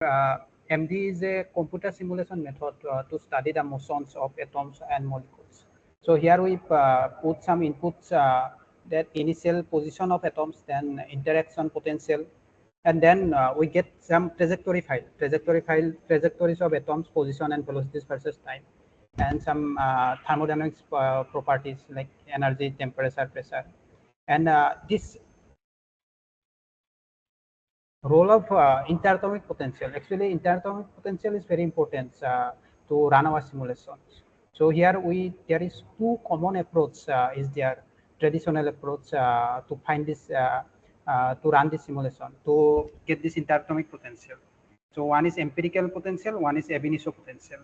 MD is a computer simulation method to study the motions of atoms and molecules. So here we put some inputs, that initial position of atoms, then interaction potential, and then we get some trajectories of atoms, position and velocities versus time, and some thermodynamics properties like energy, temperature, pressure. And this role of interatomic potential. Actually, interatomic potential is very important to run our simulations. So here there is two common approach is there, traditional approach to find this to run this simulation to get this interatomic potential. So one is empirical potential, one is ab initio potential.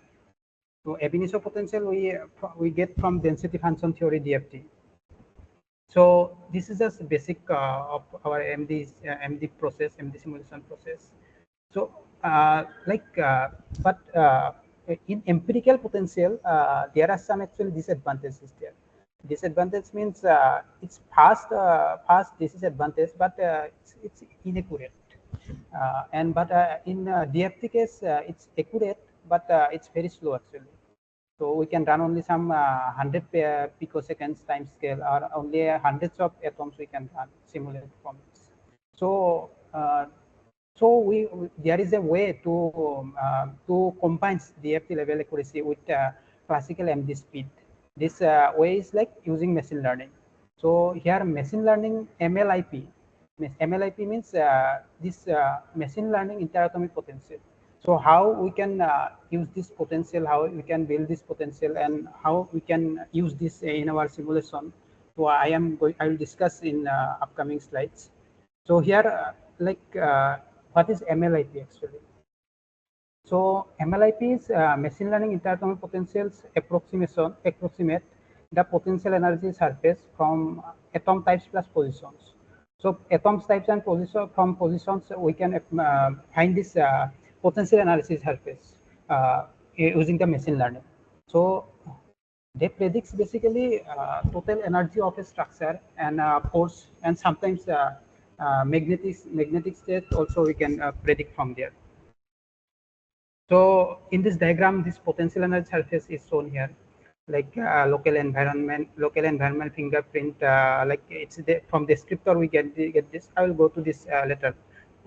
So ab initio potential we get from density function theory DFT. So this is just basic of our MD process, MD simulation process. So but in empirical potential, there are some actually disadvantages there. Disadvantage means it's fast. This is advantage, but it's inaccurate. But in DFT case, it's accurate, but it's very slow actually. So we can run only some 100 picoseconds time scale, or only hundreds of atoms we can run simulate from this. So there is a way to combine DFT level accuracy with classical MD speed. This way is like using machine learning. So here machine learning MLIP. MLIP means this machine learning interatomic potential. So how we can use this potential, how we can build this potential, and how we can use this in our simulation. So I will discuss in upcoming slides. So here, what is MLIP actually? So MLIP is machine learning interatomic potentials approximate the potential energy surface from atom types plus positions. So atoms types and from positions we can find this potential analysis surface using the machine learning. So they predicts basically total energy of a structure and force, and sometimes magnetic state also we can predict from there. So in this diagram, this potential energy surface is shown here, like local environment fingerprint. Like it's from descriptor we get this. I will go to this later,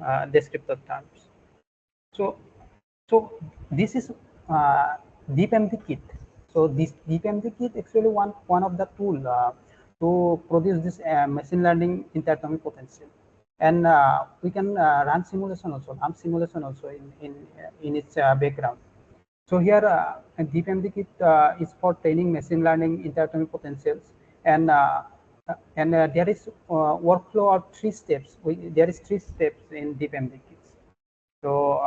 descriptor terms. So this is DeePMD kit. So this DeePMD kit actually one of the tool to produce this machine learning interatomic potential, and we can run simulation also, in its background. So here DeePMD kit is for training machine learning interatomic potentials, and there is workflow of 3 steps. There is 3 steps in DeePMD kits. So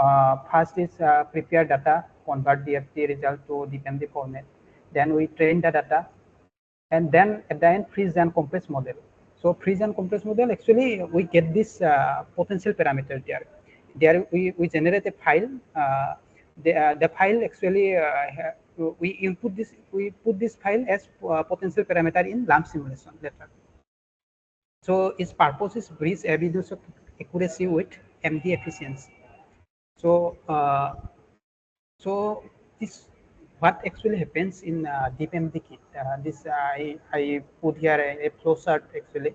first is prepare data, convert DFT result to DeePMD format. Then we train the data, and then at the end freeze and compress model. So freeze and compress model, actually we get this potential parameter there. There we generate a file. The file actually we put this file as potential parameter in LAMP simulation later. So its purpose is bridge evidence of accuracy with MD efficiency. So so this what actually happens in DeePMD kit. This I put here a flow chart actually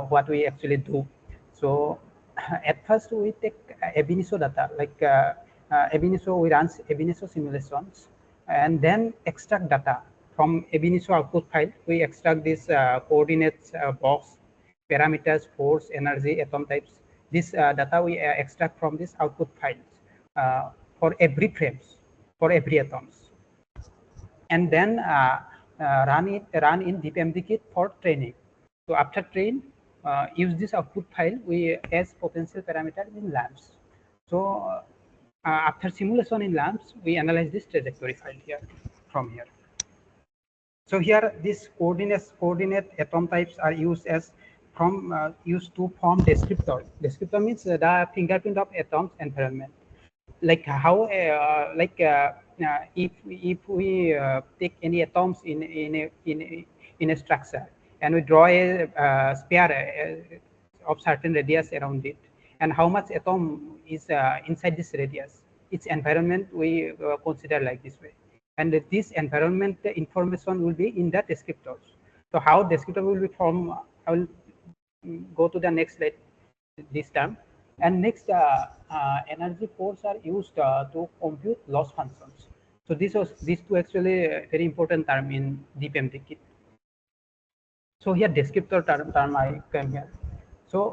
what we actually do. So at first we take ab initio data, like ab initio, we run ab initio simulations, and then extract data from ab initio output file. We extract this coordinates box, parameters, force, energy, atom types. This data we extract from this output files for every frames, for every atoms, and then run in DeePMD kit for training. So after train, use this output file we as potential parameter in LAMPS. So after simulation in LAMPS, we analyze this trajectory file here from here. So here this coordinate atom types are used as used to form descriptor. Descriptor means the fingerprint of atoms environment. Like how if we take any atoms in a structure, and we draw a sphere of certain radius around it, and how much atom is inside this radius. Its environment we consider like this way, and this environment information will be in the descriptors. So how descriptor will be formed? I will go to the next slide. This term, and next energy ports are used to compute loss functions. So these two actually very important term in DeePMD kit. So here descriptor term I came here. So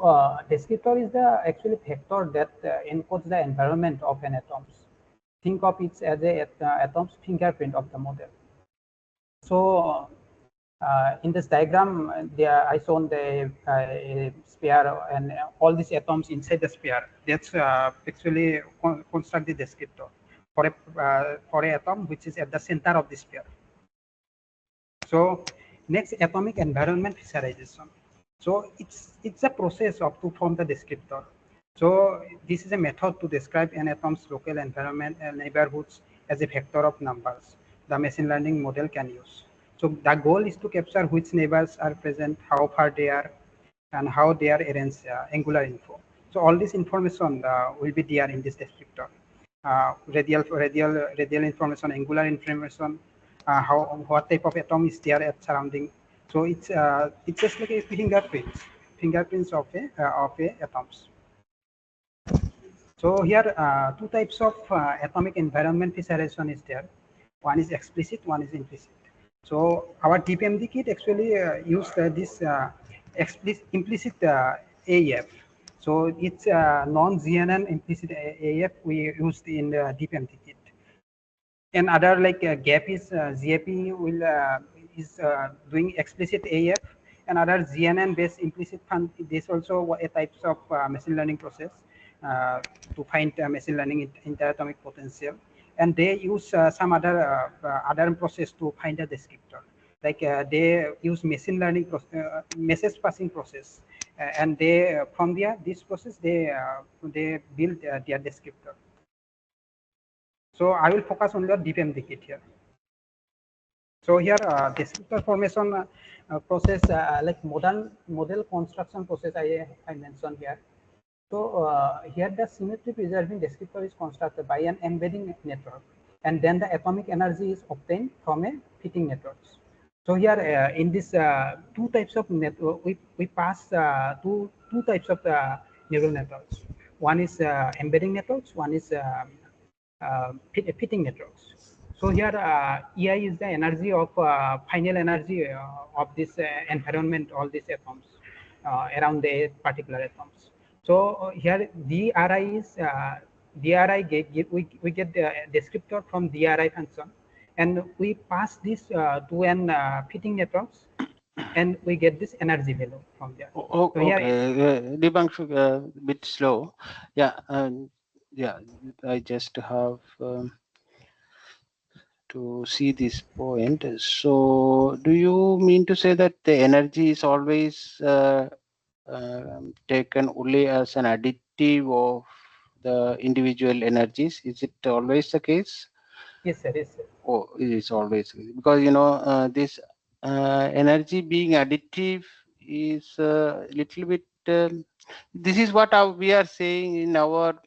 descriptor is the actually factor that encodes the environment of an atom. Think of it as a atom's fingerprint of the model. So in this diagram, there I shown the sphere and all these atoms inside the sphere. That's actually construct the descriptor for a atom which is at the center of the sphere. So next, atomic environment fissurization. So it's a process of to form the descriptor. So this is a method to describe an atom's local environment and neighborhoods as a vector of numbers the machine learning model can use. So the goal is to capture which neighbors are present, how far they are, and how they are arranged angular info. So all this information will be there in this descriptor. Radial information, angular information, how what type of atom is there at surrounding. So it's just like a fingerprints of a atoms. So here two types of atomic environment fissurization is there. One is explicit, one is implicit. So our DeePMD kit actually used this implicit AEF. So it's non-ZNN implicit AEF we used in the DeePMD kit. And other like gap is ZAP will is doing explicit AEF, and other ZNN based implicit fund. This also a types of machine learning process to find machine learning interatomic potential, and they use some other process to find a descriptor. Like they use machine learning message passing process, and they from this process they build their descriptor. So I will focus on the DeePMD kit here. So here descriptor formation process like model construction process I mentioned here. So here the symmetry preserving descriptor is constructed by an embedding network, and then the atomic energy is obtained from a fitting networks. So here in this two types of network, we pass two types of neural networks. One is embedding networks, one is fitting networks. So here EI is the energy of final energy of this environment, all these atoms around the particular atoms. So here DRI is we get the descriptor from DRI function, and we pass this to an fitting networks, and we get this energy value from there. So okay, Deepanshu, bit slow. Yeah, yeah. I just have to see this point. So, do you mean to say that the energy is always taken only as an additive of the individual energies? Is it always the case? Yes, sir. Yes, sir. Oh, it is always, because this energy being additive is a little bit. This is what we are saying in our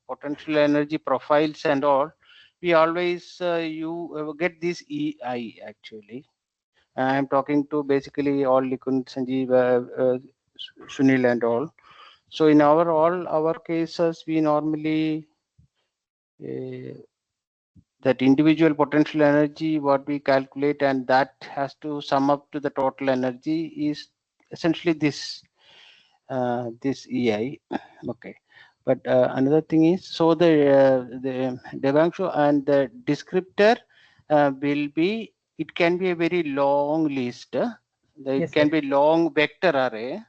potential energy profiles and all. We always you get this EI actually. I'm talking to basically all Likun, Sanjeev, Sunil, and all. So in all our cases, we normally that individual potential energy what we calculate, and that has to sum up to the total energy is essentially this EI. Okay, but another thing is, so the Devanshu, and the descriptor will be, it can be a very long list. It Yes, can sir. be long vector array.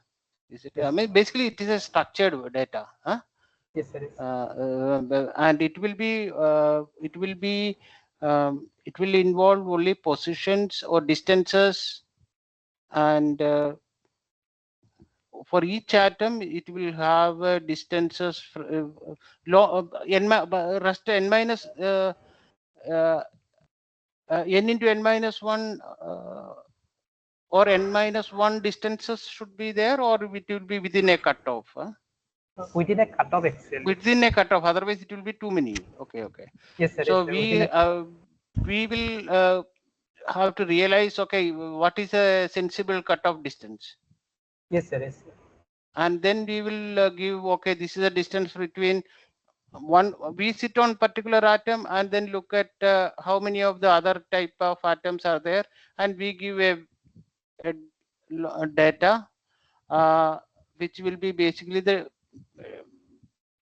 Is it? Yes. I mean, basically, it is a structured data. Yes, sir. Yes. And it will be it will involve only positions or distances, and for each atom it will have distances rest n minus uh, n into n minus 1 or n minus 1 distances should be there, or it will be within a cutoff. Within a cutoff actually. within a cutoff, otherwise it will be too many. Okay, okay. Yes, sir. Yes, So sir. Within a we will have to realize, okay, what is a sensible cutoff distance, yes, sir. Yes, sir. and then we will give, okay, this is a distance between one, we sit on particular atom and then look at how many of the other type of atoms are there, and we give a data which will be basically the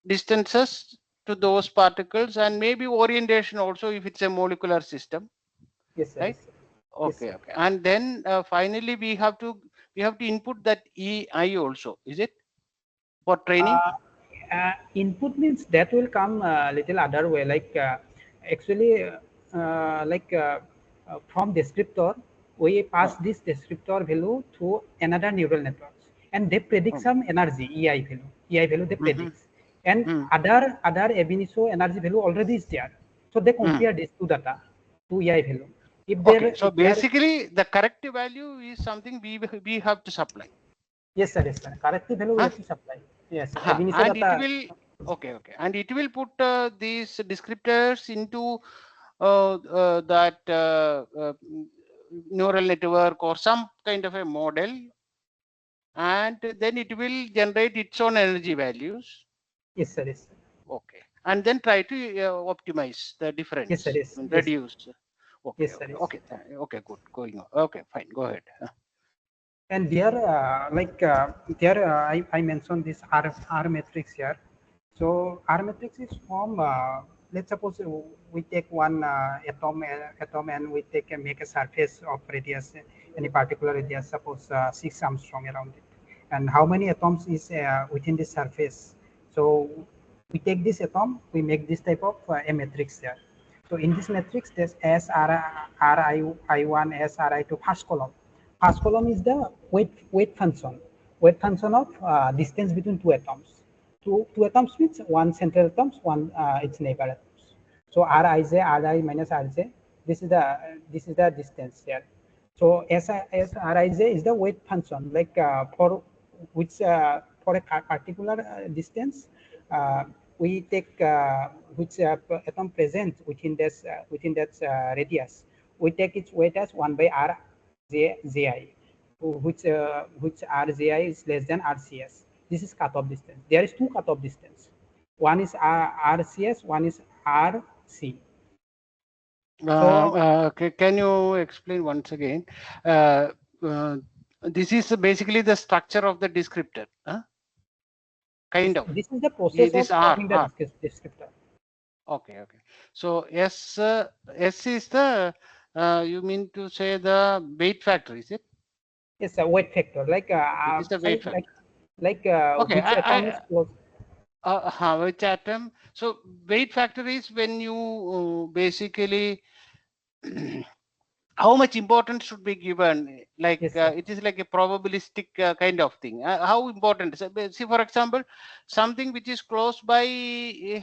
distances to those particles, and maybe orientation also if it's a molecular system, Yes, sir. right? Yes, sir. Yes, Okay, sir. okay. And then finally we have to input that EI also, is it, for training? Uh, Input means that will come a little other way. Like actually, from descriptor, we pass Uh, this descriptor value to another neural networks, and they predict uh, some energy EI value. EI value they mhm, predict, and mm, other ab initio energy value already is there. So they mm. compare these two data to EI value. Okay, so If they are basically the correct value is something we have to supply. yes sir, yes sir, corrective value we Huh? have to supply. Yes, sir. Ab initio And it data. will, okay, okay, and it will put these descriptors into that neural network or some kind of a model, and then it will generate its own energy values. Yes, sir. Yes, sir. Okay, and then try to optimize the Yes, sir. difference, Yes, yes, sir. reduce. Okay, Yes, sir. okay, Yes. okay, okay, good, going on. Okay, fine, go ahead. And there, there, I mentioned this R matrix here. So R matrix is from, let's suppose we take one atom and we take make a surface of radius, any particular radius, suppose 6 Armstrong around it. And how many atoms is within this surface? So we take this atom, we make this type of a matrix there. So in this matrix, there's S, R, I1, S, RI2, first column. First column is the weight function of distance between two atoms. Two atoms means one central atoms, one its neighbor atoms. So Ri minus Rj, this is the distance here. So Srij is the weight function, like for which for a particular distance, we take which atom present within that radius. We take its weight as 1 by R Zi, which Rzi is less than Rcs. This is cutoff distance. There is two cutoff distance. One is Rcs, one is Rc. So Can you explain once again? Uh, uh, this is basically the structure of the descriptor, huh? yes, Kind of. this is the process This of R, forming the R. descriptor. Okay, okay. So S is the, you mean to say the weight factor, is it? Yes, a weight factor. Like It is the weight sorry, factor. like Okay, which atom is close. which atom? So weight factor is when you basically how much importance should be given, like Yes, sir. it is like a probabilistic kind of thing. How important is it? See, for example, something which is close by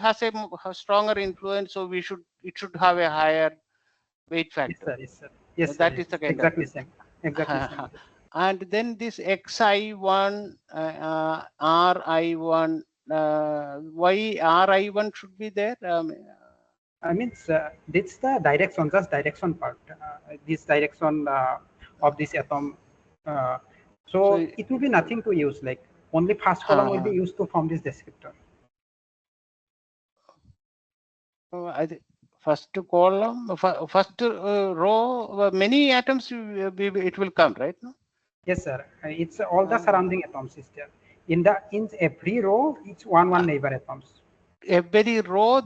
has a stronger influence, so it should have a higher weight Yes, factor. sir. Yes, sir. Yes, sir. That is Yes. the kind of Exactly thing. same. Exactly same. And then this xi1 ri1, why ri1 should be there? I mean, this the direction, just direction part. This direction of this atom. Uh, So so it will be nothing to use. Like only first column will be uh, used to form this descriptor. I think first column, first row, many atoms it will come, right? No? Yes, sir. It's all the Uh, surrounding atoms is there. In every row, it's one neighbor atoms. every row,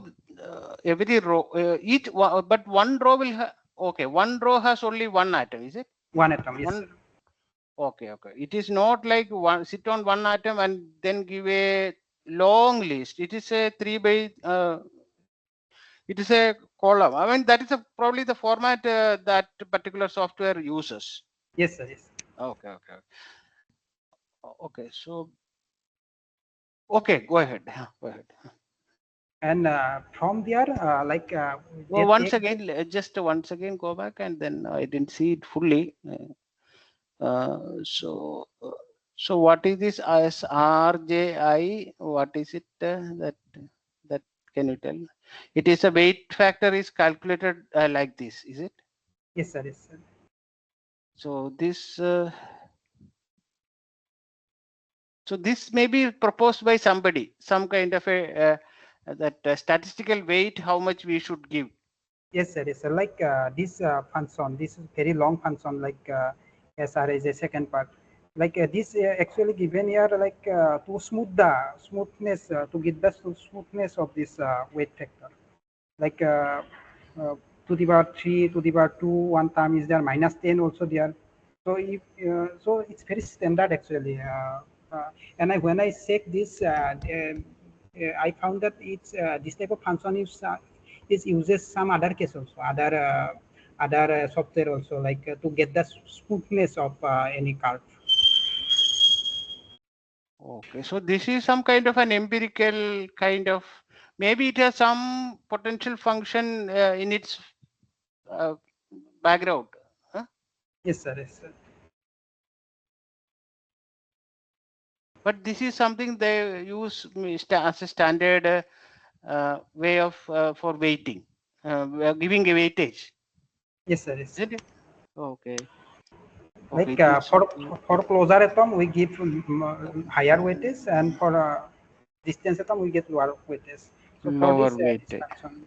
but one row will have, okay, one row has only one atom, is it? One atom. Yes, sir. One, okay, okay. It is not like one sit on one atom and then give a long list. It is a it is a column. I mean, that is probably the format that particular software uses. Yes, sir. Yes. Okay, okay, okay. So, okay, go ahead. Go ahead. And from there, Well, they once take this. again, just once again go back, and then I didn't see it fully. Uh, so, uh, So what is this as RJI? What is it that can you tell? It is a weight factor is calculated like this, is it? Yes, sir. Yes, sir. So this may be proposed by somebody, some kind of a that statistical weight, how much we should give. Yes, sir. Yes, sir. Like this function, this is very long function. Like SR is a second part. Like this actually given here, like to smooth the smoothness, to get the smoothness of this weight factor. Like to the power 3, to the power 2, one term is there, minus 10 also there. So if so it's very standard actually. And when I check this, I found that it's this type of function is uses some other case also, other software also, like to get the smoothness of any curve. Okay, so this is some kind of an empirical kind of, maybe it has some potential function in its uh, background. Huh? Yes, sir. Yes, sir. But this is something they use as a standard way of for weighting, giving a weightage. Yes, sir. Yes, sir. Isn't it? Okay. Okay. Like It is for closer atom we give higher weightage, and for distance atom we get lower weightage. So for lower this weightage. function,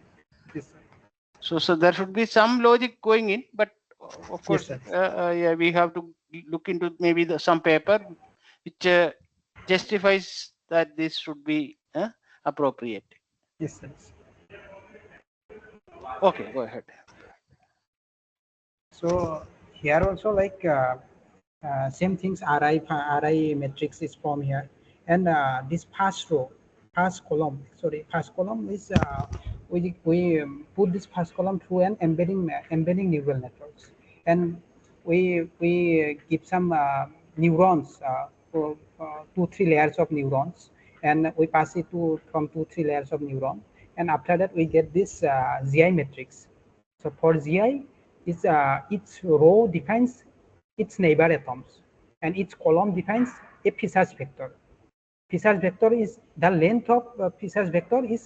this So there should be some logic going in, but of yes, course, sir. yeah, we have to look into maybe some paper which justifies that this should be appropriate. Yes, sir. Okay, go ahead. So here also like same things, Ri matrix is formed here, and this first row, first column, sorry, first column is we put this first column through an embedding neural networks, and we give some neurons for 2-3 layers of neurons, and we pass it to from 2-3 layers of neuron, and after that we get this GI matrix. So for GI, each row defines its neighbor atoms, and each column defines a Fisher's vector. Fisher's vector is the length of Fisher's vector is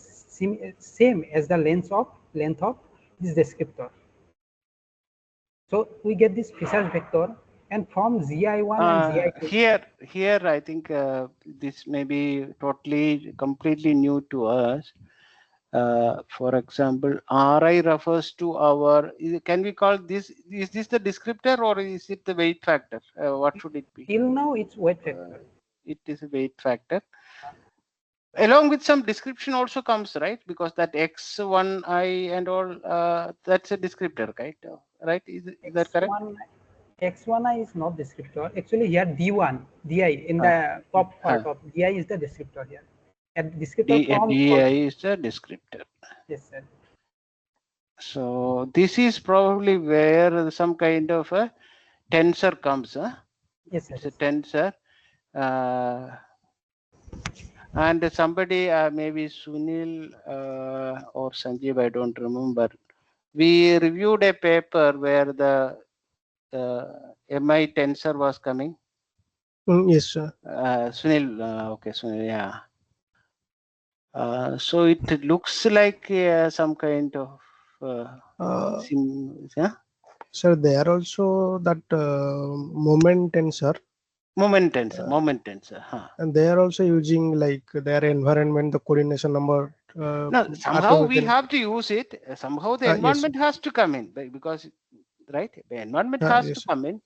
same as the length of this descriptor. So we get this Fisher's vector, and from GI1 and GI2. Here, I think this may be completely new to us. For example, Ri refers to our. Can we call this? Is this the descriptor or is it the weight factor? What should it be? Till now, it's weight factor. It is a weight factor. Along with some description also comes, right? Because that X1I and all, that's a descriptor, right? Right? Is that correct? X1I is not descriptor. Actually, here D1, DI in the top part of DI is the descriptor here. And descriptor from DI is the descriptor. Yes, sir. So this is probably where some kind of a tensor comes. Yes, sir. It's a tensor. And somebody, maybe Sunil or Sanjeev, I don't remember. We reviewed a paper where the MI tensor was coming. Yes, sir. Sunil, okay, Sunil, yeah. So it looks like some kind of sir, they are also that moment tensor. Moment tensor. And they are also using like their environment, the coordination number. No, somehow we have to use it. Somehow the environment has to come in, because, right? The environment has to come in.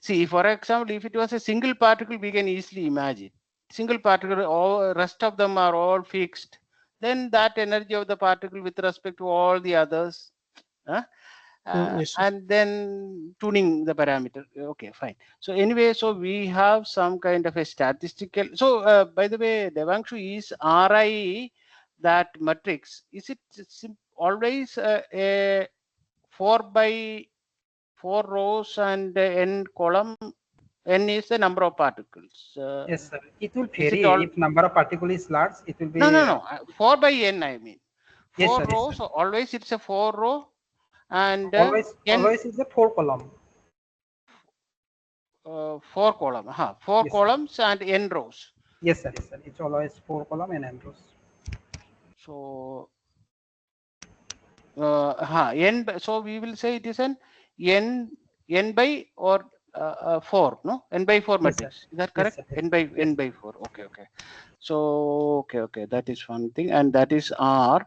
See, for example, if it was a single particle, we can easily imagine. Single particle, all rest of them are all fixed. Then that energy of the particle with respect to all the others, and then tuning the parameter. Okay, fine. So anyway, so we have some kind of a statistical. So by the way, Devanshu, is Ri that matrix? Is it always a 4 by 4 rows and n column? N is the number of particles. Yes, sir. It will vary. If number of particles is large, it will be. No. 4 by n, I mean. 4 yes, sir, rows. yes, sir. Always it's a 4 row. And always is a 4 column. 4 column. Four Yes, sir. columns and n rows. Yes, sir. Yes, sir. It's always 4 column and n rows. So so we will say it is an n by or 4, no, n by 4 Yes, sir. matrix. Is that Yes, correct? sir. Yes, n sir. by Yes, n sir. by 4. Okay. So okay, that is one thing, and that is R.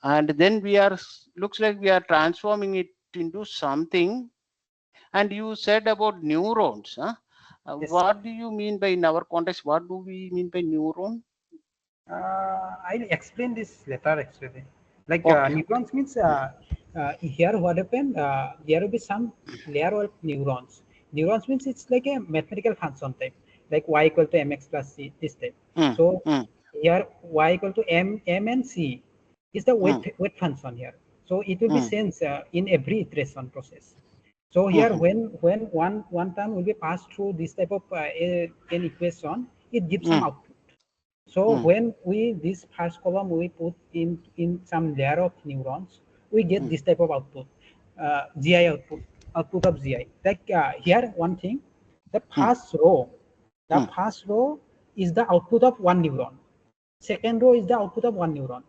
And then we are looks like we are transforming it into something. And you said about neurons. Yes, sir. What do you mean by, in our context, what do we mean by neuron? I'll explain this later actually. Like Okay. neurons means Hmm. here what happened? There will be some layer of neurons. Neurons means it's like a mathematical function type, like y equal to mx plus c, this type. Hmm. So Hmm. here y equal to m and c is the Hmm. weight function here. So it will be Hmm. sense in every iteration process. So Hmm. here Hmm. when one term will be passed through this type of an equation, it gives some Hmm. output. So Hmm. when we this first column we put in some layer of neurons, we get Hmm. this type of output, GI output of GI. Like here one thing, the Hmm. the Hmm. first row is the output of one neuron. Second row is the output of one neuron.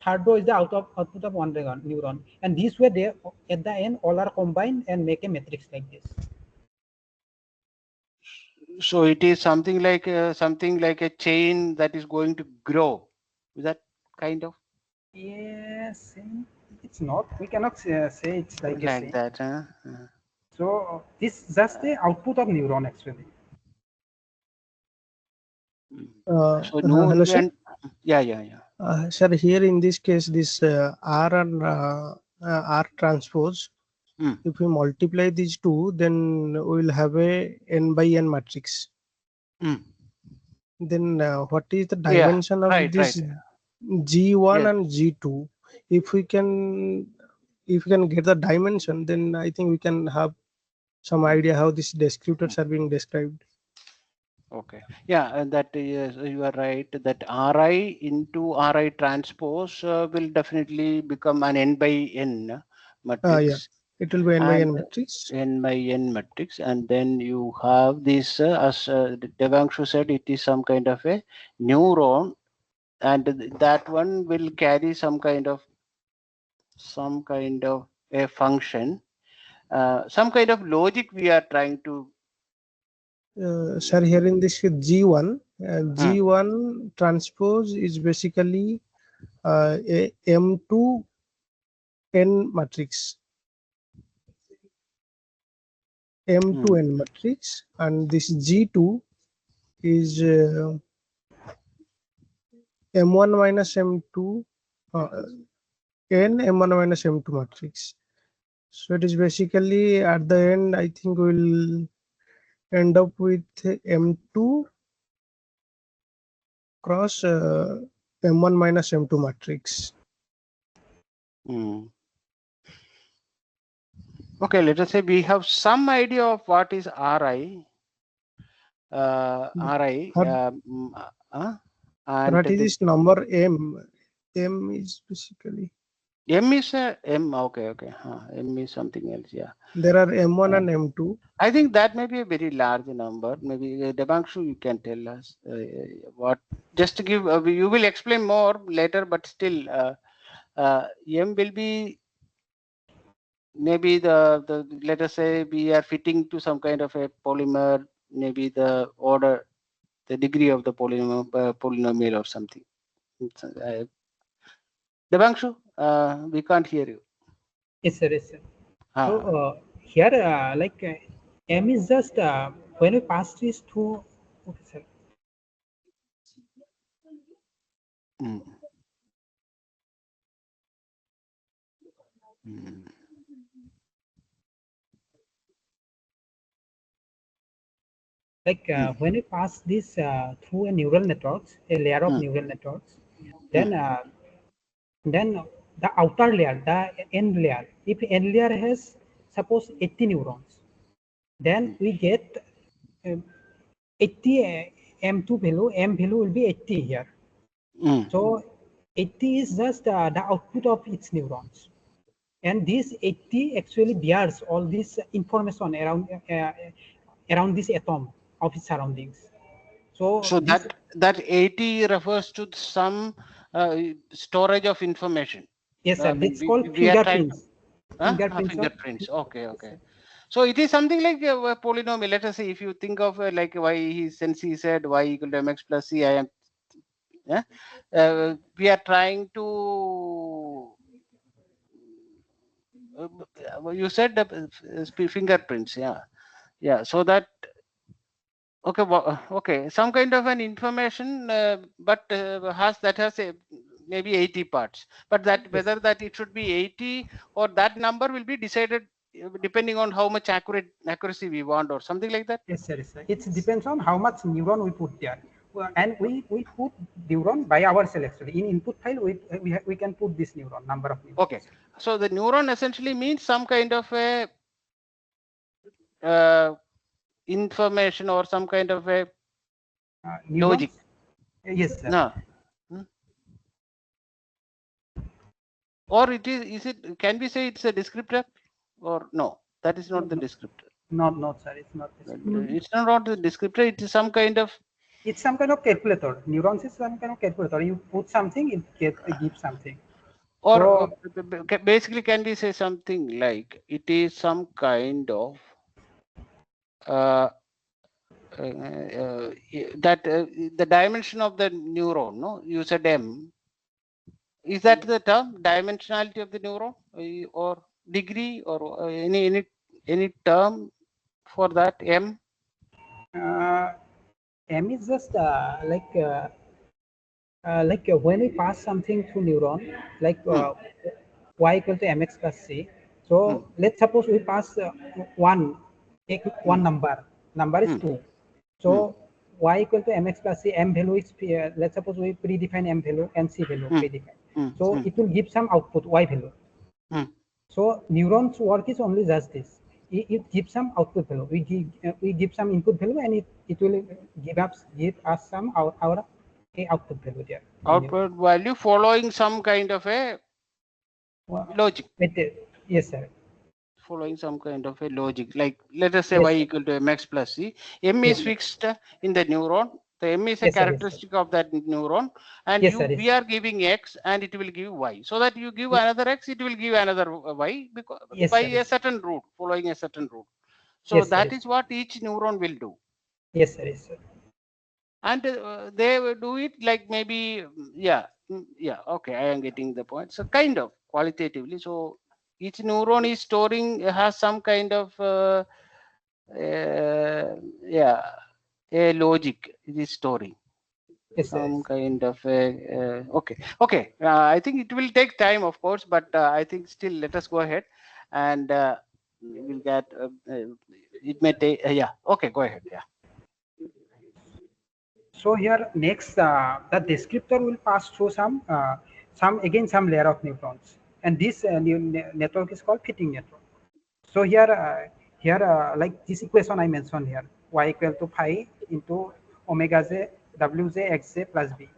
Third row is the output of one neuron. And this way they at the end all are combined and make a matrix like this. So it is something like a chain that is going to grow. Is that kind of Yes, it's not. We cannot say it's like a like same. that? So this is just the output of neuron actually. Mm. So no, Hello, sir. and yeah. Sir, here in this case, this R and R transpose, Mm. if we multiply these two, then we will have a n by n matrix. Mm. Then what is the Yeah, dimension of right. this G1 Yes. and G2? If we can, if we can get the dimension, then I think we can have some idea how these descriptors are being described. Okay. Yeah, and that yes, you are right. That Ri into Ri transpose will definitely become an n by n Yeah, matrix, it will be n by and n matrix. n by n matrix, and then you have this, as Devanshu said, it is some kind of a neuron, and that one will carry some kind of a function, some kind of logic we are trying to. Sir, here in this G1, Hmm. G1 transpose is basically a M2 n matrix, M2 Hmm. n matrix, and this G2 is M1 minus M2 uh, n M1 minus M2 matrix. So it is basically at the end, I think we'll end up with M2 cross M1 minus M2 matrix. Hmm. Okay, let us say we have some idea of what is Ri, Ri, What, and what is the this number M? M is basically M is a M. Okay. M is something else. Yeah. there are M1 Uh, and M2. I think that may be a very large number. Maybe Debangshu, you can tell us what. Just to give, you will explain more later, but still, M will be maybe the let us say we are fitting to some kind of a polymer, maybe the order, the degree of the polynomial or something. Debangshu, we can't hear you. Yes, sir. Yes, sir. So Ah, here, M is just when we pass this through. Okay, sir. mm, mm, Like mm, when we pass this through a neural networks, a layer of mm, neural networks, mm, then the outer layer, the end layer, if end layer has suppose 80 neurons, then mm, we get um, 80 M2 value, M value will be 80 here. mm, So 80 is just the output of its neurons. And this 80 actually bears all this information around around this atom of its surroundings. So So this, that 80 refers to some storage of information. yes I sir, mean, that's called we are trying to fingerprints. Fingerprints of, fingerprints. Okay, yes, okay. sir. So it is something like a polynomial. Let us say if you think of like y, since he said y equal to mx plus c, I am we are trying to you said fingerprints, yeah, so that okay, okay, some kind of an information, but has a maybe 80 parts, but that Yes, whether that it should be 80 or that number will be decided depending on how much accuracy we want or something like that. yes sir, yes sir. It depends on how much neuron we put there. And we put neuron by ourselves actually. In input file, we can put this neuron, number of Okay, neurons. so the neuron essentially means some kind of a uh, information or some kind of a logic. Neurons? Yes sir. No. Hmm? Or is it, can we say it's a descriptor or no? That is No, not the no, descriptor. not sir, it's not this. It's not the descriptor. It is some kind of, It's some kind of calculator. Neurons is some kind of calculator. You put something, it gives something. or So basically, can we say something like it is some kind of uh, that the dimension of the neuron. No, you said m. Is that the term, dimensionality of the neuron, or degree, or any term for that m? uh, M is just when we pass something to neuron, like Hmm. y equal to mx plus c. So Hmm. let's suppose we pass one, take Hmm. one number. Number is Hmm. 2. Hmm. So y equal to mx plus c, m value is, let's suppose we predefine m value and c value Hmm. predefine. Hmm. So Hmm. it will give some output y value. Hmm. So neurons work is only just this. It gives some output value. We give some input value, and it will give us some our a output value there in neuron. Output value following some kind of a Well, logic. yes sir. Following some kind of a logic, like let us say y Yes sir. equal to mx plus c. M is Yes sir. fixed in the neuron. The m is a Yes sir. Yes sir. characteristic of that neuron, and Yes sir. Yes we sir. are giving x and it will give y. So that you give another x, it will give another y, because Yes by sir. a Yes sir. certain route, following a certain route. So Yes sir. that Yes is sir. what each neuron will do. Yes sir. Yes sir. And they will do it like maybe yeah, okay, I am getting the point. So kind of qualitatively, so each neuron is storing, has some kind of yeah, a logic it is storing, Yes sir. some Yes. kind of a okay, I think it will take time, of course, but I think still let us go ahead, and we will get it may take yeah, okay, go ahead, yeah. So here next, the descriptor will pass through some layer of neurons, and this network is called fitting network. So like this equation I mentioned here, y equal to phi into omega j wj xj plus b.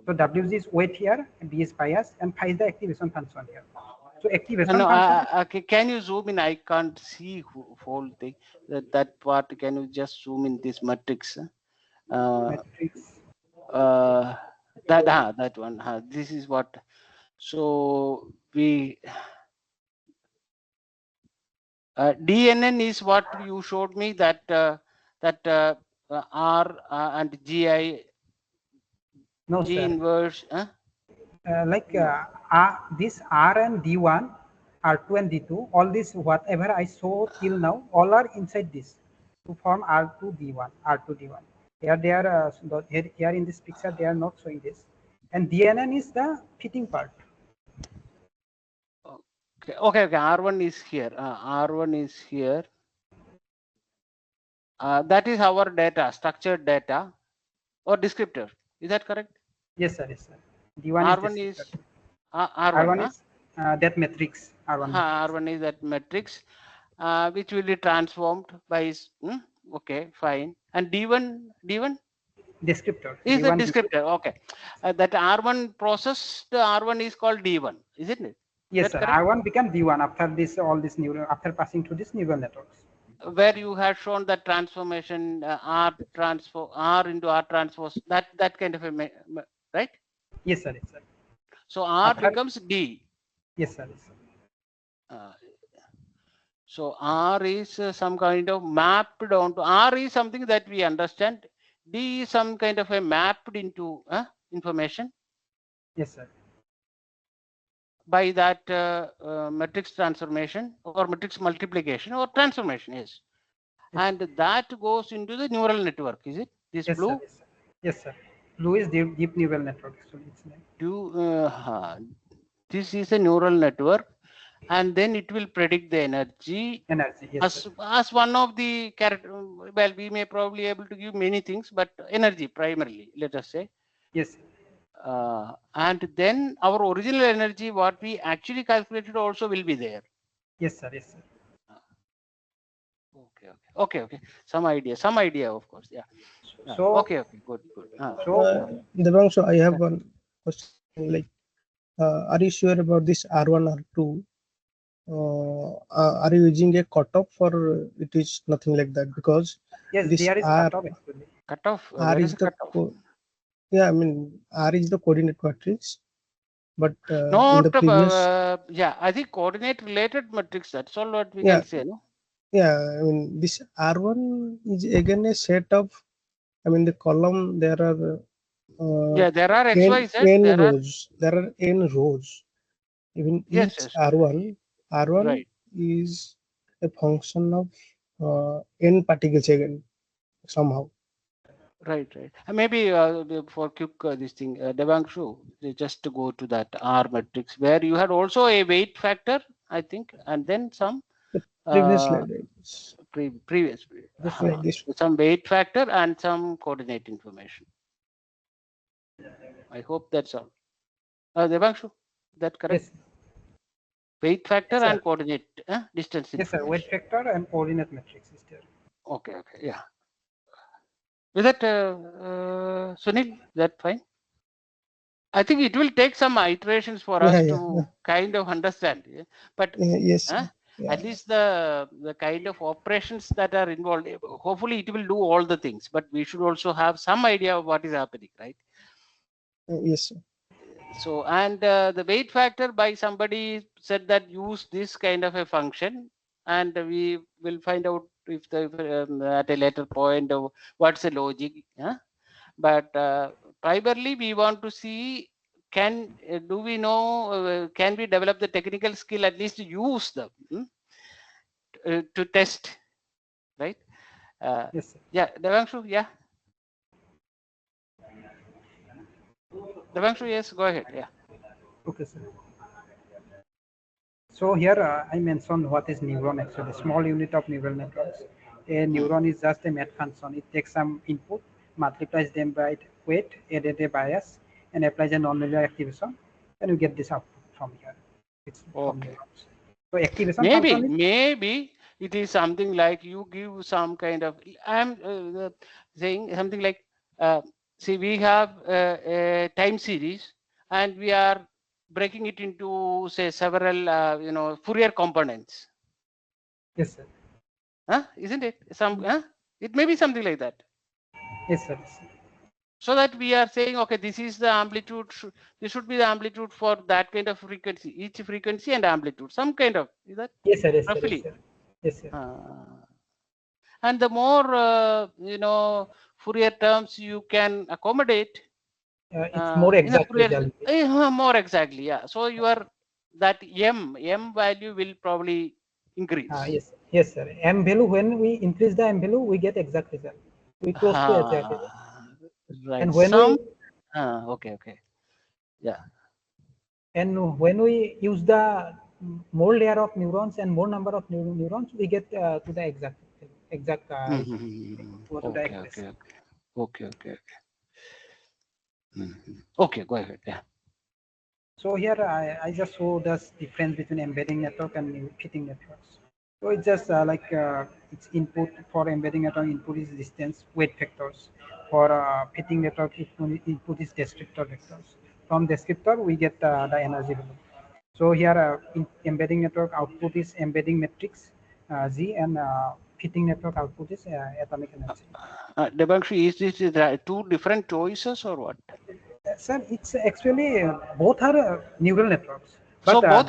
So wj is weight here, b is bias, and phi is the activation function here. So activation No, function, can you zoom in? I can't see whole thing. That part, can you just zoom in this matrix? Uh, matrix. uh, that one. This is what. So we DNN is what you showed me, that R and GI No G sir. inverse. This R and D1, R2 and D2, all this whatever I saw till now, all are inside this to form R2 D1, R2 D1. Here they are, here in this picture they are not showing this. And DNN is the fitting part. Okay, okay. R1 is here. R1 is here. That is our data, structured data or descriptor. Is that correct? Yes sir, yes sir. D1 is R1 descriptor. is R1. R1 is that matrix, R1 matrix. R1 is that matrix, which will be transformed by. Okay, fine. And D1 Descriptor, is the D1 descriptor. descriptor. Okay, that R1 process, the R1 is called D1, isn't it? Is Yes that sir, correct? R1 become D1 after this, all this neural, after passing through this neural networks. where you have shown that transformation R into R transpose, that kind of a right? Yes, sir. Yes, sir. So R After, becomes D. yes, sir. Yes, sir. Uh, so R is some kind of mapped onto R is something that we understand. D is some kind of a mapped into information Yes, sir. by that matrix transformation or matrix multiplication or transformation. Yes, Yes, and that goes into the neural network. Is it this yes, sir. blue? Yes, sir. Yes, sir. Blue is deep neural network. Actually, it's like, This is a neural network, and then it will predict the energy energy. Yes, sir. as one of the character. Well, we may probably able to give many things, but energy primarily, let us say. Yes, sir. And then our original energy, what we actually calculated, also will be there. Yes, sir. Yes, sir. Okay. Some idea, of course. Yeah. So, Okay. Good. so Devanshu, I have one question. Like, are you sure about this R1, R2? Are you using a cutoff or it is nothing like that? Because yes, this there is cutoff actually. Cutoff. R Where is is the the cutoff? yeah, I mean R is the coordinate matrix, but in the Not. previous Yeah, I think coordinate related matrix. That's all what we yeah can say. No. yeah, I mean this R1 is again a set of, I mean the column there are Yeah, there are X, Y, Z. n There are. rows. There are n rows. Even each Yes. R1 Right. is a function of n particles again somehow. Right. Maybe for quick this thing, Devanshu, just to go to that R matrix where you had also a weight factor, I think, and then some The previous uh, slide, it's previous just like this. some weight factor and some coordinate information. I hope that's all. Devanshu, that correct? Yes, Weight factor yes, and sir. coordinate distance Yes, sir. Weight information. factor and coordinate matrix is there. Okay. Yeah. Is that Sunil? Is that fine? I think it will take some iterations for us Yeah. to kind of understand. Yeah? But Yes, sir. at Yeah. least the kind of operations that are involved, hopefully it will do all the things. But we should also have some idea of what is happening, right? Yes, sir. So, and the weight factor by somebody said that use this kind of a function, and we will find out if the at a later point of what's the logic. Yeah? But primarily we want to see, do we know, can we develop the technical skill at least to use them to test, right? Yes, sir. Yeah, Devanshu, yes, go ahead. Yeah. Okay, sir. So here I mentioned what is neuron actually, small unit of neural networks. A neuron is just a math function. It takes some input, multiplies them by weight, added a bias, and applies a nonlinear activation, and you get this output from here. It's from Okay. neurons. So activation function is Maybe it is something like you give some kind of, I'm saying something like, see, we have a time series and we are breaking it into, say, several Fourier components. yes, sir. Isn't it? It may be something like that. Yes, sir. Yes, sir. So that we are saying, okay, this is the amplitude. This should be the amplitude for that kind of frequency, each frequency and amplitude, some kind of, is that Yes, sir. Yes, sir. Yes, roughly? sir. Yes, sir. And the more Fourier terms you can accommodate It's more in a exact Fourier, result. more exactly, yeah. So your that m value will probably increase. Yes, yes, sir. M value, when we increase the M value, we get exact result. We close to exact result. Right. And when we Okay. Yeah. when we use the more layer of neurons and more number of neurons, we get to the exact result. Go to the Okay. accuracy. Okay. Okay. Go ahead. Yeah. So here I just show this difference between embedding network and fitting networks. So it's just its input for embedding network, input is distance, weight factors. For fitting network, input is descriptor vectors. From descriptor, we get the energy value. So here in embedding network, output is embedding matrix Z, and fitting network output is atomic energy. Debanshu, is this two different choices or what? Sir, it's actually both are neural networks, So but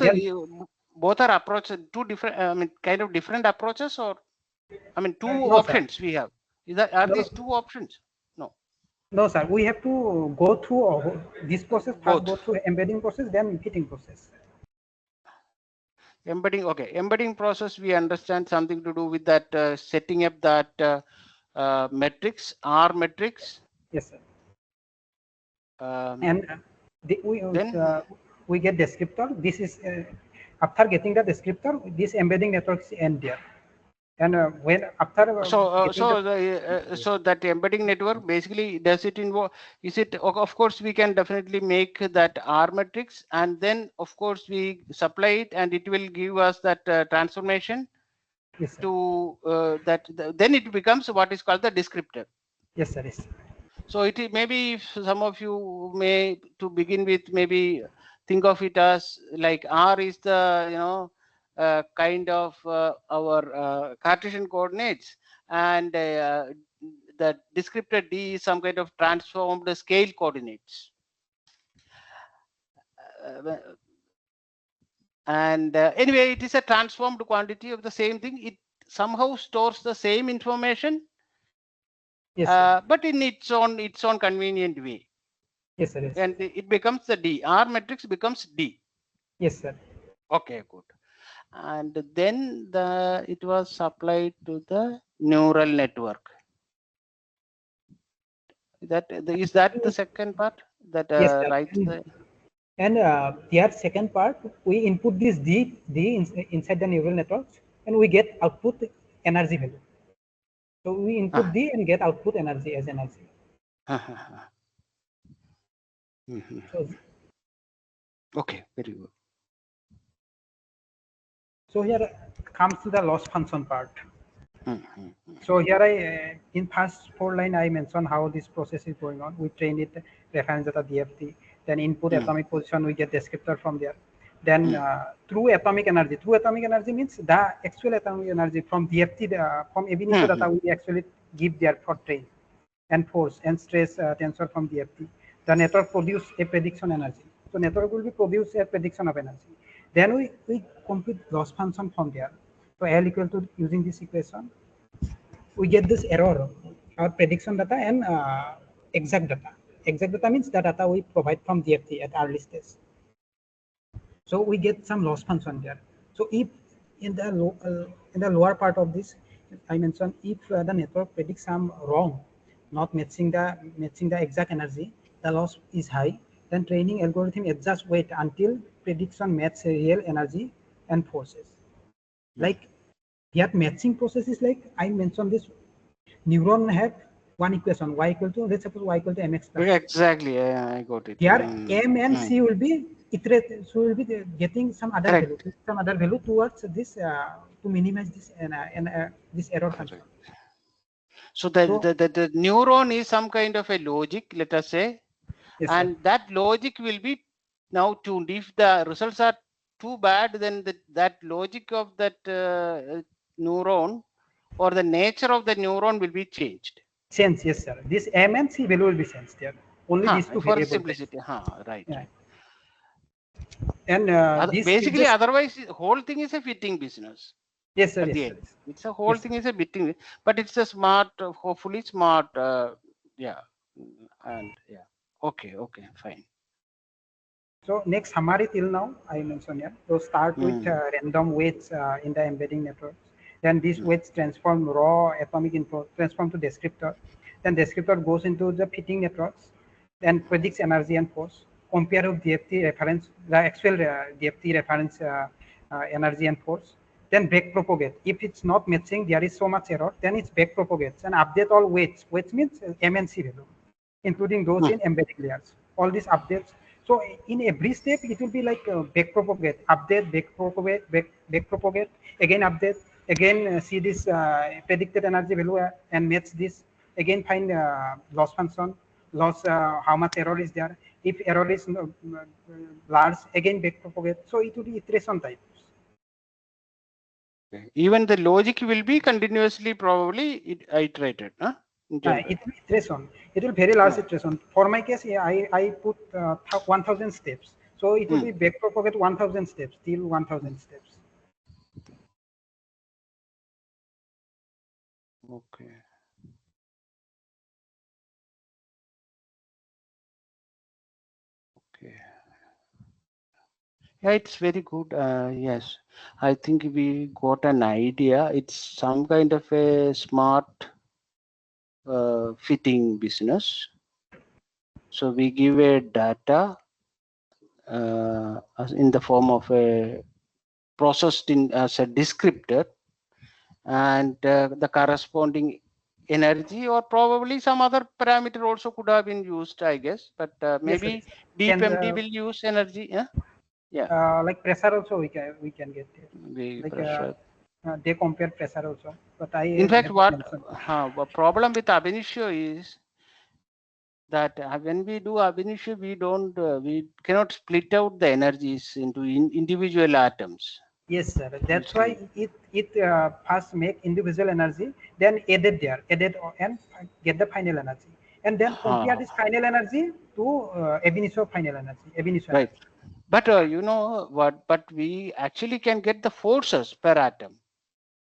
both are approaches, two different, I mean, kind of different approaches, or I mean, two no, sir. options we have. Are No, these two options? No, no, sir. We have to go through this process first. both. Go through embedding process, then fitting process. Embedding, okay. Embedding process, we understand something to do with that setting up that matrix, R matrix. Yes, sir. Um, And then we get descriptor. This is after getting the descriptor, this embedding network is end there. And when after so that embedding network basically, does it involve, is it, of course we can definitely make that R matrix, and then of course we supply it and it will give us that transformation. yes, sir. To then it becomes what is called the descriptor. Yes, sir. Yes. So it maybe, if some of you may, to begin with, maybe think of it as like R is the kind of our Cartesian coordinates, and the descriptor D is some kind of transformed scale coordinates. And anyway, it is a transformed quantity of the same thing. It somehow stores the same information, Yes, but in its own convenient way. yes, sir. Yes. And it becomes the D. R matrix becomes D. Yes, sir. Okay, good. And then it was supplied to the neural network. Is that the second part that Yes, sir. writes the? And their second part, we input this D inside the neural networks, and we get output energy value. So we input D and get output energy as energy. So, Okay, very good. so here comes to the loss function part. So here in first 4 line, I mentioned how this process is going on. We train it reference data DFT, then input atomic position, we get descriptor from there. Then through atomic energy means the actual atomic energy from DFT, from ab initio data, we actually give there for train, and force and stress tensor from DFT. The network produce a prediction energy. So network will be produce a prediction of energy. Then we compute loss function from there. So L equal to, using this equation, we get this error, our prediction data and exact data. Exact data means the data we provide from DFT at early stage. So we get some loss function there. So if in the lower part of this, I mentioned, if the network predicts some wrong, not matching the exact energy, the loss is high. Then training algorithm adjusts weight until prediction matches real energy and forces. Like that matching process is like I mentioned, this neuron have one equation, y equal to, let's suppose y equal to mx plus. Exactly, I got it. Here m and c will be iterated, so we'll be getting some other value, towards this to minimize this this error function. So the neuron is some kind of a logic, let us say, yes, and that logic will be now tuned. If the results are too bad, then that logic of that neuron or the nature of the neuron will be changed. Change, yes, sir. This m and c value will be changed here. Only these two for variables. Simplicity, right. Yeah. And basically, otherwise, the whole thing is a fitting business. Yes, sir. Yes, sir. It's a whole thing is a fitting, but it's a smart, hopefully smart. Yeah, and yeah. Okay, fine. So next summary till now I mentioned here. So start with random weights in the embedding networks. Then these weights transform raw atomic info, transform to descriptor. Then descriptor goes into the fitting networks, then predicts energy and force. Compare with DFT reference, the actual DFT reference energy and force. Then back propagate. If it's not matching, there is so much error, then it's back propagates and update all weights. Weights means MNC value, including those in embedding layers. All these updates. So in every step, it will be like back propagate, update, back propagate, back propagate, again update, again see this predicted energy value and match this, again find loss function, loss, how much error is there. If error is large, again back propagate. So it will be iteration types. Okay. Even the logic will be continuously probably iterated, huh? In general. It will iteration. It will very large Yeah. iteration. For my case, yeah, I put 1,000 steps. So it will be back propagate 1,000 steps till 1,000 steps. Okay. Okay. Yeah, it's very good. Yes, I think we got an idea. It's some kind of a smart fitting business. So we give a data in the form of a processed in as a descriptor, and the corresponding energy or probably some other parameter also could have been used, I guess. But Yes, sir. maybe Yes, sir. Can DeePMD will use energy. Yeah. like pressure also we can get it. The Like pressure. they compare pressure also, but I In fact, have not what mentioned. the problem with ab initio is that when we do ab initio, we cannot split out the energies into individual atoms. Yes, sir. You That's why see, it first make individual energy, then added and get the final energy, and then compare this final energy to ab initio final energy, ab initio right. energy. But you know what? But we actually can get the forces per atom,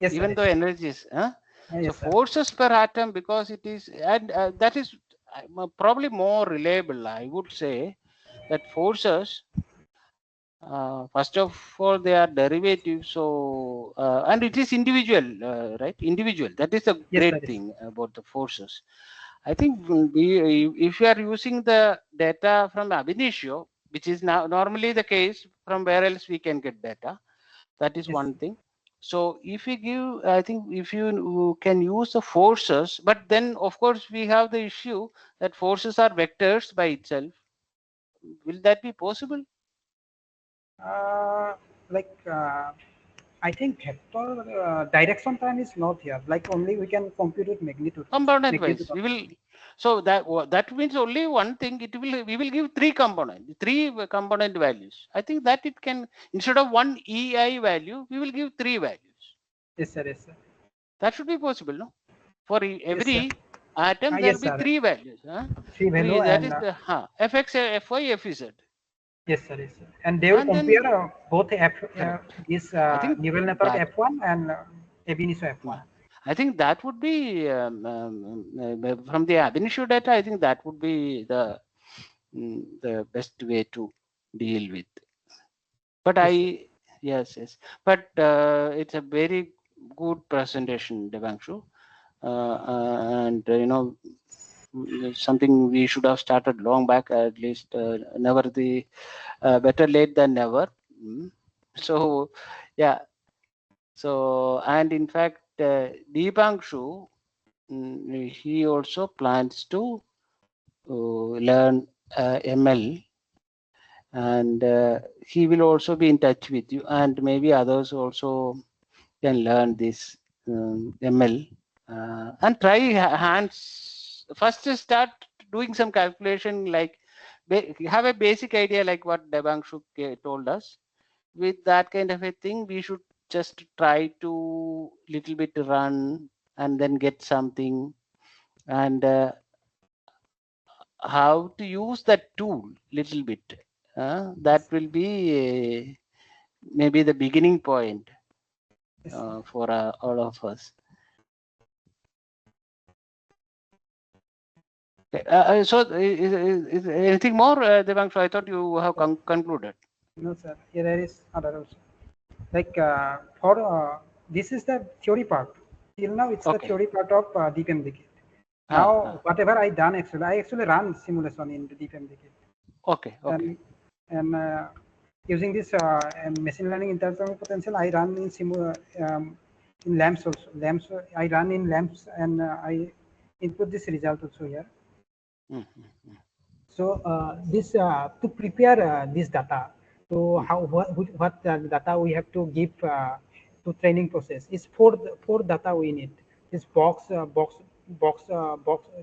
Yes, sir. even Yes, though sir. energies. So Yes, sir. forces per atom, because it is, and that is probably more reliable. I would say that forces. First of all, they are derivatives, so and it is individual, right? Individual. That is the Yes, sir. great thing about the forces. I think if you are using the data from ab initio, which is now normally the case, from where else we can get data. That is Yes. one thing. So if you give, I think if you can use the forces, but then of course we have the issue that forces are vectors by itself. Will that be possible? Uh, like I think vector direction time is not here. Like only we can compute with magnitude also. Component Magnitude wise, we also. will. So that means only one thing. It will, we will give three component values. I think that it can, instead of one EI value, we will give three values. Yes, sir. Yes, sir. That should be possible, no? For Yes, sir. every atom there Yes, will be sir. three values. Three Three, value that and is the fx, fy, fz. yes, sir. Yes, sir. And they will And compare then both correct. this I think neural network that F1 and ab initio F1. I think that would be from the ab initio data. I think that would be the best way to deal with. But Yes, sir. yes. But it's a very good presentation, Devanshu, and something we should have started long back. At least never the better late than never. So yeah. So, and in fact, Deepangshu, he also plans to learn ML, and he will also be in touch with you, and maybe others also can learn this ML, and try hands first. Start doing some calculation, like have a basic idea like what Devanshu told us. With that kind of a thing, we should just try to little bit run and then get something, and how to use that tool little bit. That will be maybe the beginning point Yes, sir. for all of us. Okay, so is anything more, Devanshu? I thought you have concluded. No, sir. Yeah, there is other also. Like for this is the theory part. Till now, it's the Okay. theory part of DeePMD kit. Now, whatever I done actually, I actually run simulation in the DeePMD kit. Okay. And using this machine learning interatomic potential, I run in lamps also. Lamps I run in lamps, and I input this result also here. So this to prepare this data, so how what data we have to give to training process is four data we need. This box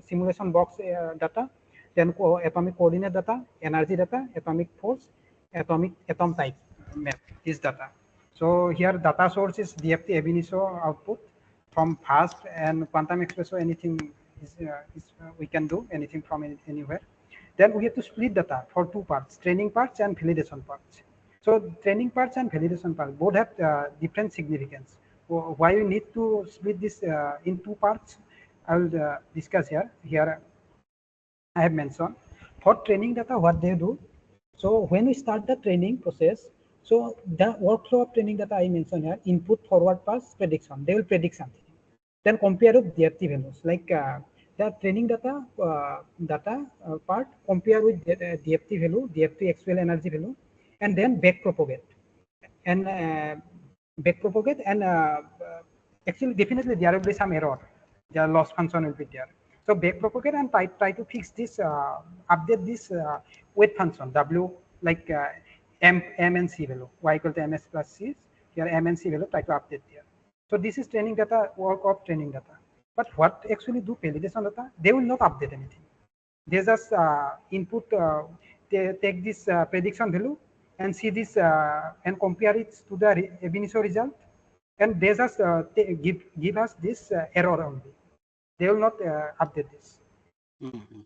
simulation box data, then atomic coordinate data, energy data, atomic force, atom type map. This data. So here data source is DFT ab initio output from fast and quantum espresso. Anything we can do anything from anywhere. Then we have to split data for two parts: training parts and validation parts. So training parts and validation parts both have different significance. Why we need to split this in two parts, I will discuss here. Here I have mentioned for training data what they do. So when we start the training process, so the workflow of training data I mentioned here: input, forward pass, prediction. They will predict something. Then compare with DFT values, like the training data part compare with DFT value, DFT actual energy value, and then back propagate and actually definitely there will be some error. The loss function will be there. So back propagate and try to fix this, update this weight function W, like M and C value, Y equal to MS plus C. Here M and C value, try to update there. So this is training data, work of training data. But what actually do validation data? They will not update anything. They just input, they take this prediction value and see this and compare it to the ab initio result, and they just give us this error only. They will not update this.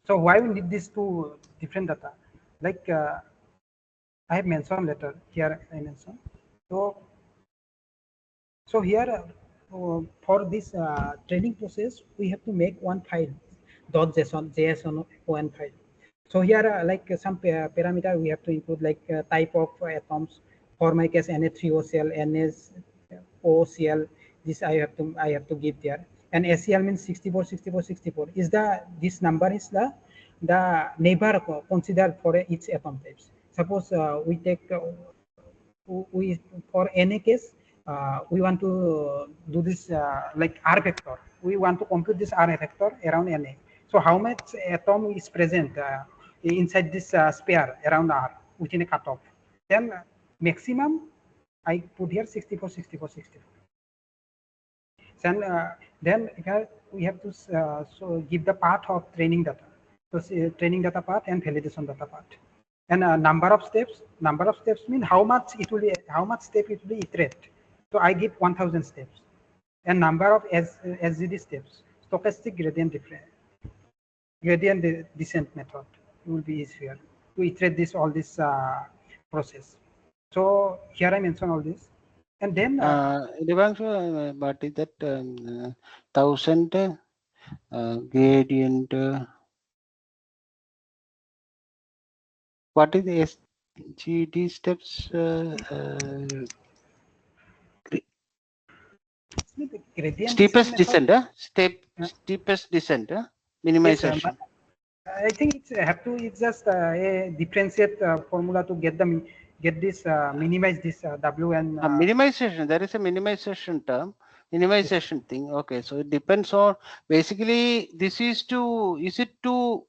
So why we need these two different data? Like I have mentioned later here. I mentioned so here for this training process, we have to make one file, .json one file. So here like some parameter we have to include, like type of atoms. For my case, Na3OCl, NaOCl. This I have to give there. And ACl means 64, 64, 64. Is this number is the neighbor considered for each atom types. Suppose we take we for Na case, we want to do this like R vector. We want to compute this R vector around Na. So how much atom is present inside this sphere around R within a cutoff? Then maximum I put here 64, 64, 64. Then here we have to so give the path of training data. So training data path and validation data path. And number of steps mean how much step it will iterate. So I give 1000 steps. And number of SGD steps, stochastic gradient descent method will be easier to iterate all this process. So here I mention all this. And then what is that 1000 gradient? What is the SGD steps? Steepest descent, steepest descent, minimization. Yes, I think it's just a differentiate formula to get this minimize this W and minimization. There is a minimization term, minimization yes. Thing. Okay, so it depends on basically is it to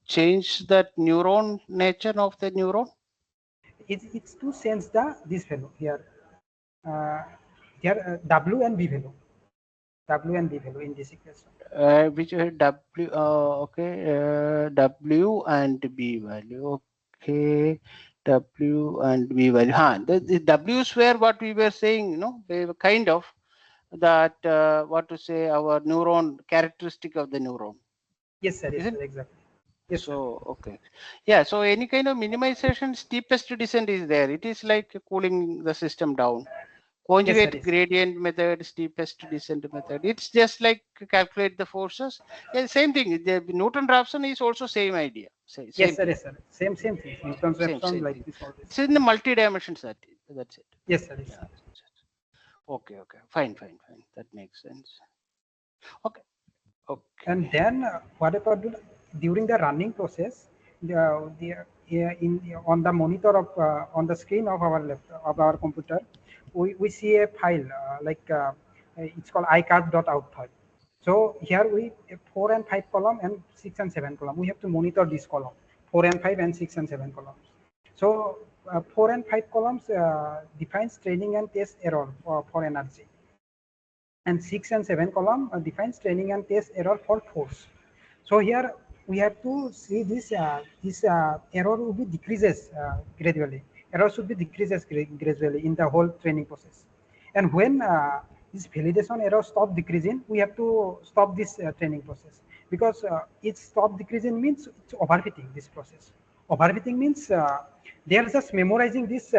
change that neuron nature of the neuron? It's to sense this value here. Here W and B value. W and B value in this equation. Which W? Okay, W and B value. Okay, W and B value. The W's were what we were saying. They were kind of that. What to say? Our neuron characteristic of the neuron. Yes, sir. Yes, sir, exactly. Yes, so sir. Okay, yeah. So any kind of minimization, steepest descent is there. It is like cooling the system down. Conjugate yes, gradient method, steepest descent method. It's just like calculate the forces. Yeah, same thing. The Newton-Raphson is also same idea. Same yes, sir. Yes, sir. Same thing. Newton-Raphson like thing. this. All this. It's in the multi-dimensions. That's it. Yes, sir. Yes, yeah. Okay. Fine. That makes sense. Okay. And then what about during the running process? On the monitor of on the screen of our computer, we see a file it's called iCarve.out file. So here we 4 and 5 column and 6 and 7 column. We have to monitor this column 4 and 5 and 6 and 7 columns. So 4 and 5 columns defines training and test error for energy, and 6 and 7 column defines training and test error for force. So here we have to see this error will be decreases gradually. error should be decreased gradually in the whole training process. And when this validation error stop decreasing, we have to stop this training process, because it stop decreasing means it's overfitting this process. Overfitting means they are just memorizing this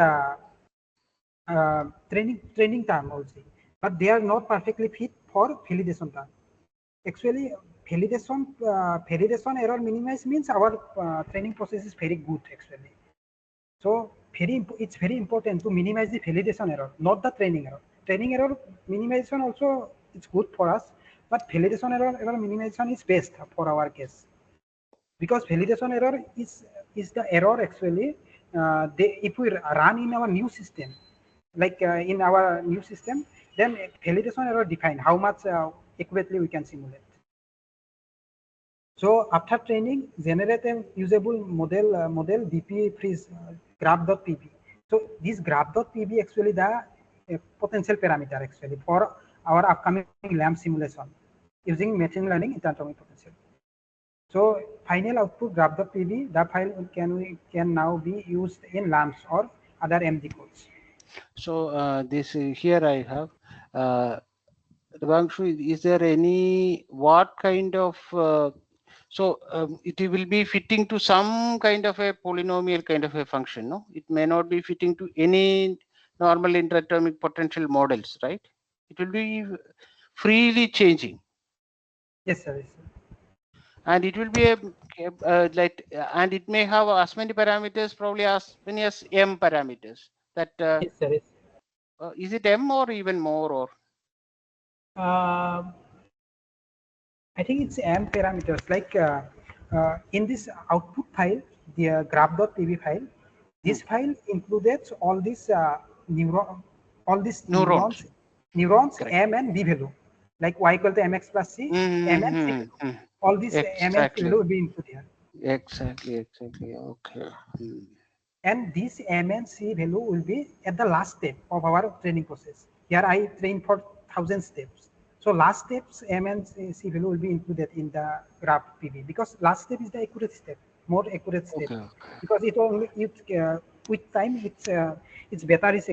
training term also, but they are not perfectly fit for validation term. Actually, validation error minimize means our training process is very good actually. So it's very important to minimize the validation error, not the training error. Training error minimization also it's good for us, but validation error minimization is best for our case, because validation error is the error actually. If we run in our new system, like in our new system, then validation error define how much accurately we can simulate. So after training, generate a usable model DP freeze graph.pb. So this graph.pb actually the potential parameter actually for our upcoming LAMP simulation using machine learning interatomic potential. So final output graph.pb, the file can now be used in LAMPs or other MD codes. So this here I have. Devanshu, is there any what kind of it will be fitting to some kind of a polynomial kind of a function, no? It may not be fitting to any normal interatomic potential models, right? It will be freely changing. Yes, sir. Yes, sir. And it will be and it may have as many parameters, probably as many as m parameters. That Yes, sir. Yes. is it m or even more, or Uh, I think it's m parameters. Like in this output file, the graph.pb file, this file includes all these all these neurons? neurons Correct. m and b value, like y equal to mx plus c, m and c value. All these m and c Exactly. value will be included here. Exactly. Okay. And this m and c value will be at the last step of our training process. Here I train for 1,000 steps. So last steps m and c value will be included in the graph PV, because last step is the accurate step, more accurate step, Okay. because it only with time it's better is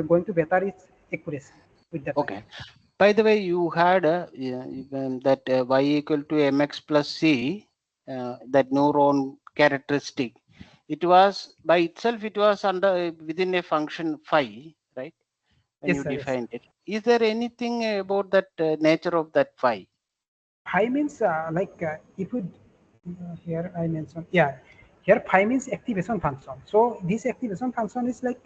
going to better its accuracy with the time. Okay. By the way, you had that y equal to mx plus c, that neuron characteristic. It was by itself. It was under within a function phi, right? When Yes, you sir. Yes, sir. defined it, is there anything about that nature of that phi? Phi means like if you here I mentioned, yeah, here phi means activation function. So this activation function is like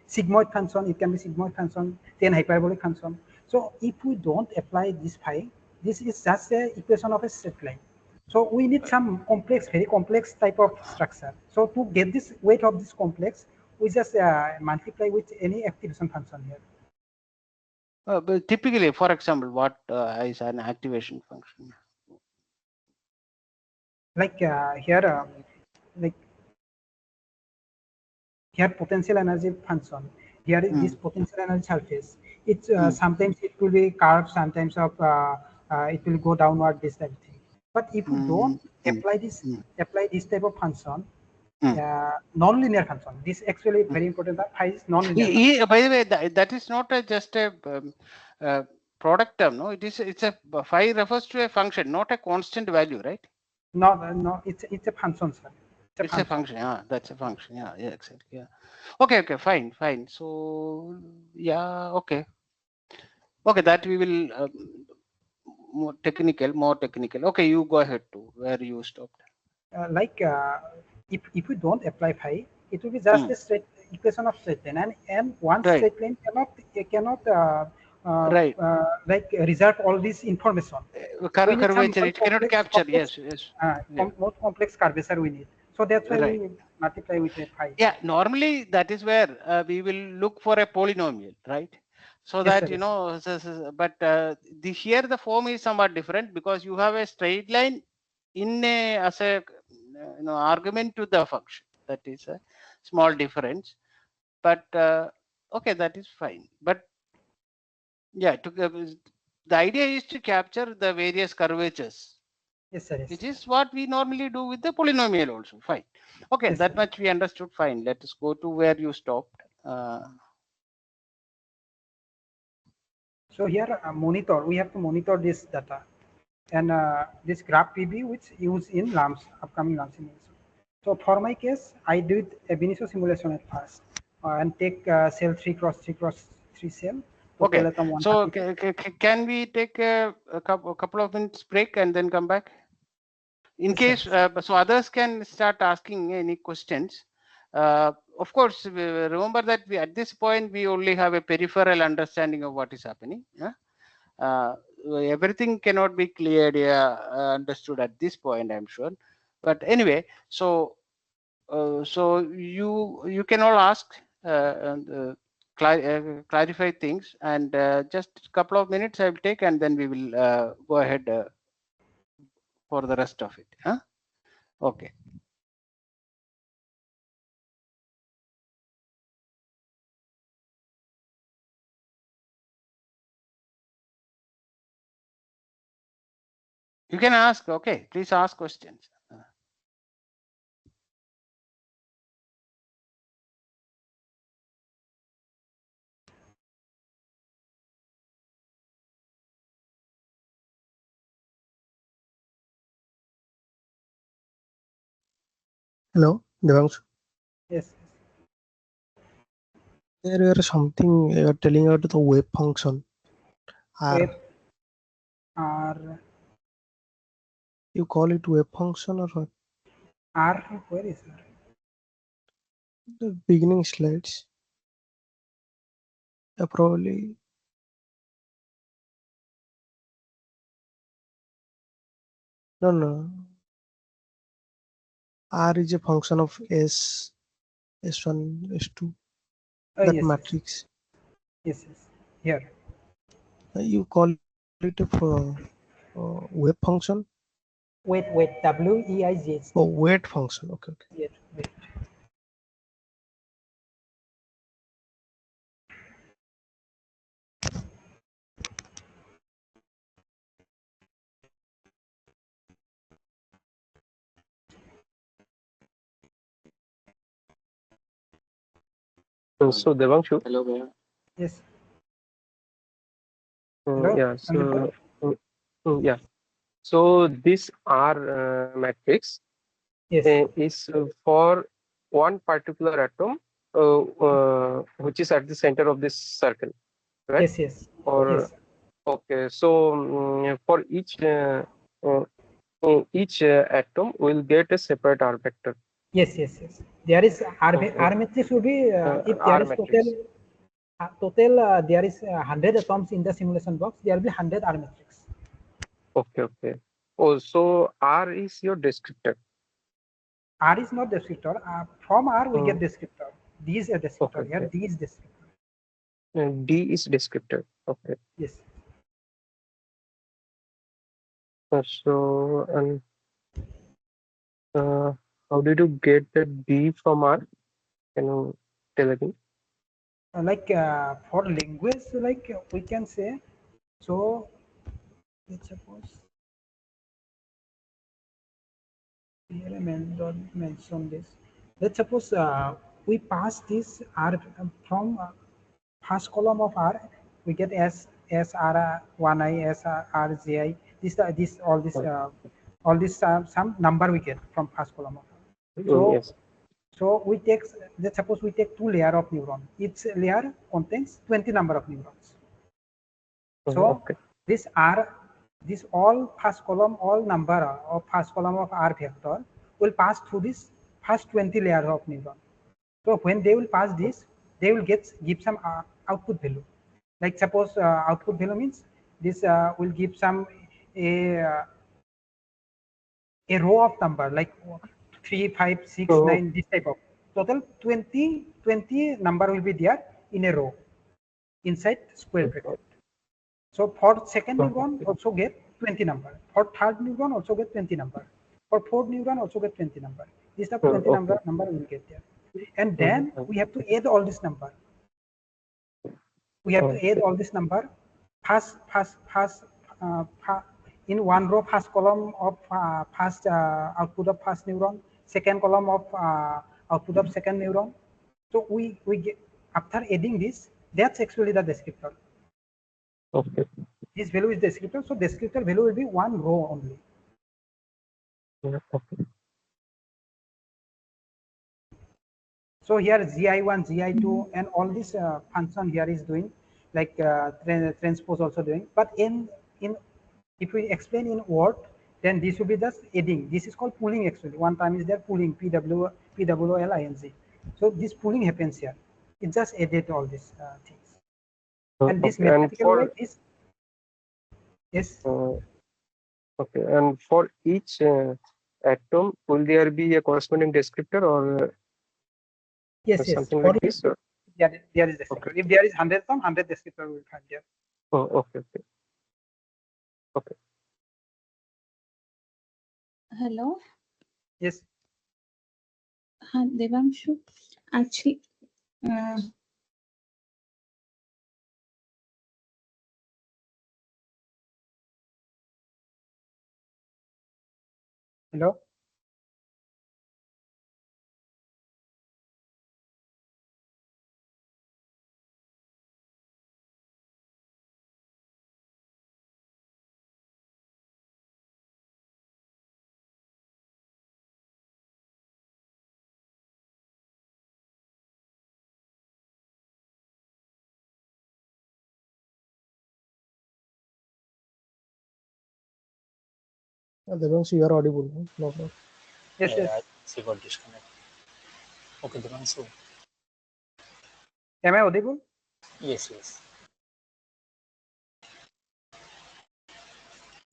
sigmoid function. It can be sigmoid function, then hyperbolic function. So if we don't apply this phi, this is just a equation of a straight line. So we need some complex, very complex type of structure. So to get this weight of this complex, we just multiply with any activation function here. But typically, for example, what is an activation function? Like here, like here potential energy function, here this potential energy surface, it's sometimes it will be curved, sometimes it will go downward, this type of thing. But if you Mm, don't mm, apply this type of function, mm. non-linear function, this actually very important, that phi is non-linear function. By the way, that is not just a uh, product term, no? It's a phi refers to a function, not a constant value, right? No, it's a function, sir. It's a It's a function. function. Yeah, that's a function. Yeah, exactly. Yeah. Okay, fine. So yeah, okay. That we will more technical. Okay, you go ahead to where you stopped. Like if we don't apply phi, it will be just Hmm. a straight equation of straight line, and one Right, straight line cannot right. like reserve all this information. We need some Curvature. more It cannot capture. Yes. Yeah. more complex curvature we need. So that's why Right. we multiply with a phi. Yeah, normally that is where we will look for a polynomial, right? So Yes, that sir. Yes, sir. but here the form is somewhat different because you have a straight line in a as a argument to the function. That is a small difference, but okay, that is fine. But yeah, the idea is to capture the various curvatures. Yes, sir. Yes. which is what we normally do with the polynomial also. Fine. Okay, Yes, that sir. much we understood. Fine. Let us go to where you stopped. So here monitor, we have to monitor this data and this graph PB which used in LAMS, upcoming LAMS simulation. So for my case, I did ab initio simulation at first and take cell 3 cross 3 cross 3 cell, total Okay, atom so 132. can we take a couple of minutes break and then come back? In Yes, sir. case, so others can start asking any questions. Of course, remember that we, at this point, we only have a peripheral understanding of what is happening. Yeah? Uh, Everything cannot be cleared, understood at this point, I'm sure. But anyway, so you can all ask and clarify things, and just a couple of minutes I will take, and then we will go ahead for the rest of it. Huh? Okay. You can ask. Okay, please ask questions. Hello, Devanshu. Yes. There is something you are telling about the wave function. Wave R. R You call it wave function or what? R, where is R? The beginning slides. Probably. No, no. R is a function of S, S1, S2. Oh, That yes, yes, matrix. yes, yes. Here. You call it wave function Wait, WEIGHT. or weight function. Okay, okay. Wait, wait. So Devanshu, Yes. Hello, yeah. Sandeep. Uh, yeah. So this R matrix Yes, is for one particular atom, which is at the center of this circle, right? yes, yes, Or yes, okay. So for each atom will get a separate R vector. yes. There is Uh, R matrix will be if there R is total matrix. there is 100 atoms in the simulation box. There will be 100 R matrix. Okay, okay. Oh, so R is your descriptor. R is not descriptor. From R we Uh, get descriptor. D is a okay, descriptor. Here okay. D is descriptor. D is descriptor. Okay. Yes. So, and how did you get the D from R? Can you tell again? Like for language, like we can say. So let's suppose here I don't mention this. Let's suppose we pass this R from first column of R, we get S R 1I S R J I. This all this some number we get from first column of R. So Yes. so we take, let's suppose we take two layer of neuron. Each layer contains 20 number of neurons. So Okay. this R, this all first column, all number of first column of R vector will pass through this first 20 layers of neuron. So when they will pass this, they will give some output value. Like suppose output value means this will give some a uh, a row of number like 3, 5, 6, Oh, 9, this type of total 20 number will be there in a row inside square bracket. So for second neuron also get 20 number. For third neuron also get 20 number. For fourth neuron also get 20 number. This type 20 okay. number will get there. And then we have to add all this number. We have to add Okay. all this number. Pass in one row first column of first output of first neuron, second column of output of second neuron. So we get, after adding this, that's actually the descriptor. Okay. This value is descriptor, so descriptor value will be one row only. Yeah, okay. So here GI1, GI2, and all this function here is doing, like transpose also doing. But in if we explain in word, then this will be just adding. This is called pooling actually. One time is there pooling, PWOLING. So this pooling happens here. It just added all these things. And this Okay. And mathematical way for is, yes. okay, and for each atom, will there be a corresponding descriptor or Yes, yes. something For like this? Or? there is descriptor. Okay. If there is 100 term, 100 descriptor will find there. Oh, okay, okay. Okay. Hello, Yes. Devanshu. Actually, Hello. Devanshu, you are audible. No problem. Yes, yes. She got disconnected. Okay, Devanshu. Am I audible? Yes, yes.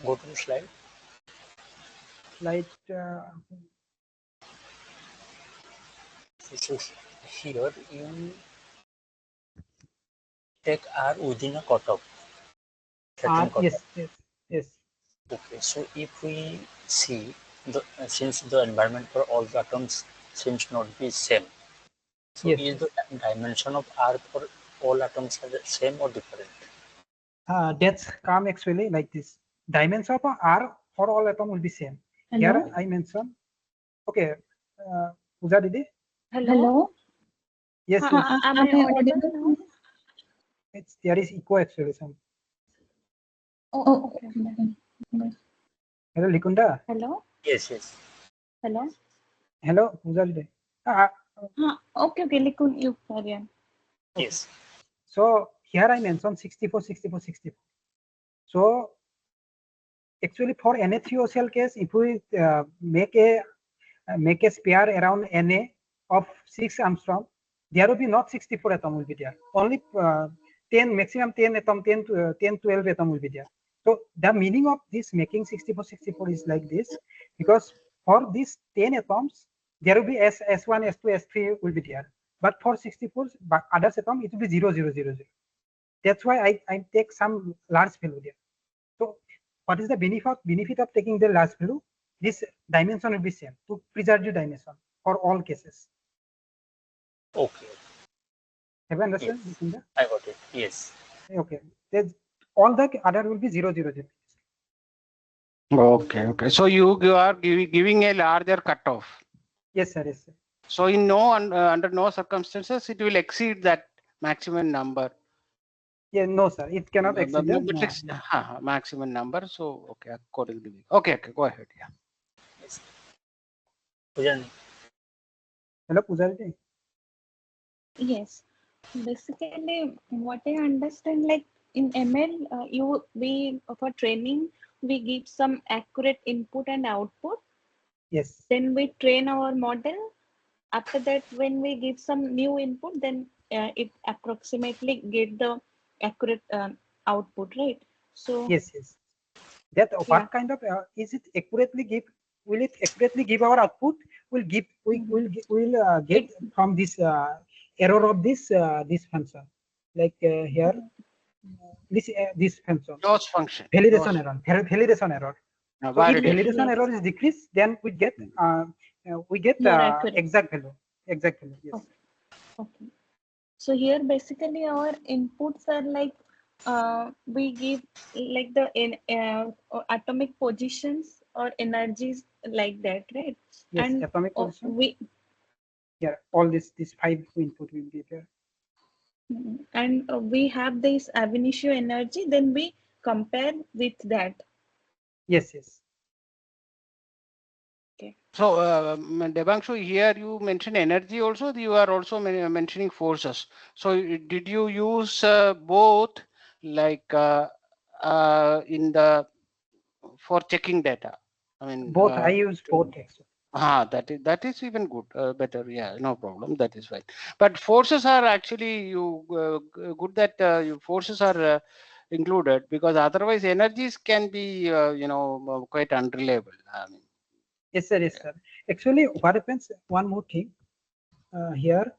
Go to the slide. Like So here you take R within a cutoff. Certain cutoff. yes, yes, yes. Okay, so if we see the since the environment for all the atoms seems not be same, so Yes, is yes. the dimension of R for all atoms are the same or different? That's come actually like this. Dimension of R for all atom will be same. hello, Here I mentioned. Okay, Pooja Didi. hello. Yes, yes. Am I audible now? It's there is echo actually. Some. Oh, okay. Hello, Likunda. Hello, Yes, yes. hello. Hello, Pooja Didi. Okay, Likun, you carry on. Okay. Yes. So here I mentioned 64, 64, 64. So actually for Na3OCl case, if we make a sphere around Na of 6 Armstrong, there will be not 64 atom will be there. Only 10, maximum 10 atom, 10 to 10, 12 atom will be there. So the meaning of this making 64, 64 is like this, because for these 10 atoms, there will be S1, S2, S3 will be there. But for 64, but other atom, it will be 0, 0, 0, 0. That's why I take some large value there. So what is the benefit of taking the large value? This dimension will be same to preserve the dimension for all cases. Okay. Have you understood? Yes. I got it. Yes. Okay. There's, all the other will be 0, 0, 0. Okay, okay. So you are giving a larger cutoff. Yes, sir. Yes, sir. So in no under no circumstances it will exceed that maximum number. Yeah, no, sir. It cannot exceed that. But it's maximum number. So okay, accordingly. Okay, okay. Go ahead. Yeah. Yes. Pujani. Hello, Pujari. Yes. Basically, what I understand, like in ML, we for training we give some accurate input and output. Yes. Then we train our model. After that, when we give some new input, then it approximately get the accurate output, right? So Yes, yes. That yeah. what kind of is it accurately give? Will it accurately give our output? Will give we will get from this error of this function, like here this function. Loss function. Validation error. Validation error. So if validation Yes. error is decreased, then we get More accurate. exact value. Exact value. Yes. Okay. So here basically our inputs are like we give like the atomic positions or energies like that, right? Yes, And atomic position. we Yeah, all this 5 input will be there. and we have this ab initio energy, then we compare with that. Yes, yes. Okay. So, Devanshu, here you mentioned energy also. You are also mentioning forces. So, did you use both, like in the for checking data? I mean, Both. I use both actually. that is even good, better. Yeah, no problem. That is fine. But forces are actually good that your forces are included, because otherwise energies can be quite unreliable. I mean, Yes, sir. Yes, sir. Actually, what happens? One more thing here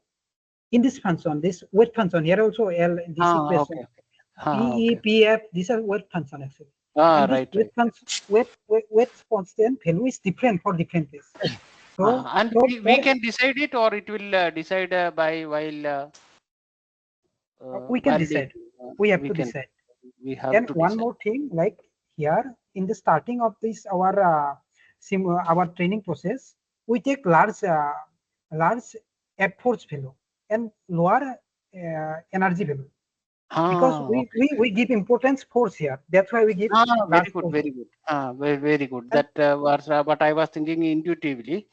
in this function, this weight function here also L. This equation okay. P E Okay. P F. These are weight function actually, and this Right, weight right. function weight constant value is different for different case. So And so we can decide it, or it will decide by we can decide. validating. We have We to can. decide. We have And to one decide. more thing, like here in the starting of this our training process, we take large F force value and lower energy value, because Okay. we give importance force here. That's why we give large Very good, force. very good. Very good. And That was what I was thinking intuitively.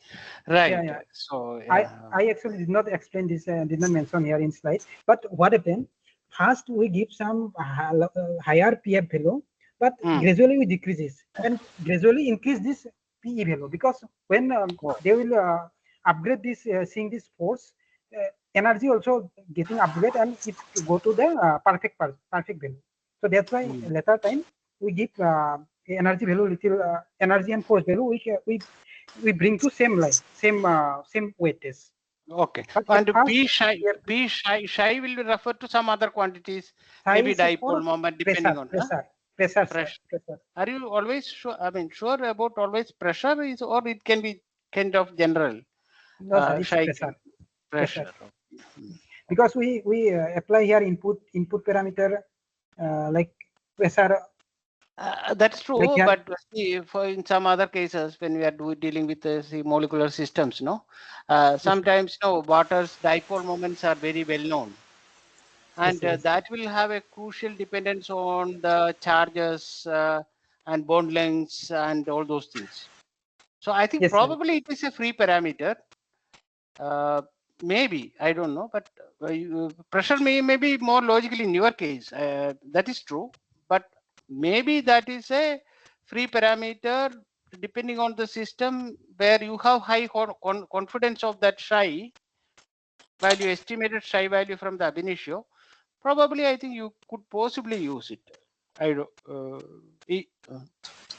yeah, Right. yeah. So, I yeah. I actually did not explain this, did not mention here in slide. But what happened? First, we give some higher PF value, but Mm. gradually we decreases and gradually increase this PE value, because when Oh, they will upgrade this, seeing this force, energy also getting upgrade and it go to the perfect value. So that's why mm. later time we give energy value little energy and force value. We bring to same line, same weightage. Okay. But at And first, P we psi will refer to some other quantities, psi maybe is dipole for moment, depending pressure, on sir, pressure. pressure. Are you always sure? I mean, sure about always pressure is, or it can be kind of general. No, sir, it's Shy pressure, pressure. pressure. Because we apply here input parameter like pressure, That's like true, here. but see, for in some other cases, when we are dealing with see, molecular systems, Yes, sir. sometimes water's dipole moments are very well known, Yes, and sir, yes, sir. that will have a crucial dependence on the charges and bond lengths and all those things. So I think Yes, sir. probably it is a free parameter. Uh, Maybe I don't know, but pressure may be more logical in your case. That is true, but maybe that is a free parameter depending on the system where you have high confidence of that psi value, estimated psi value from the ab initio. Probably I think you could possibly use it. I don't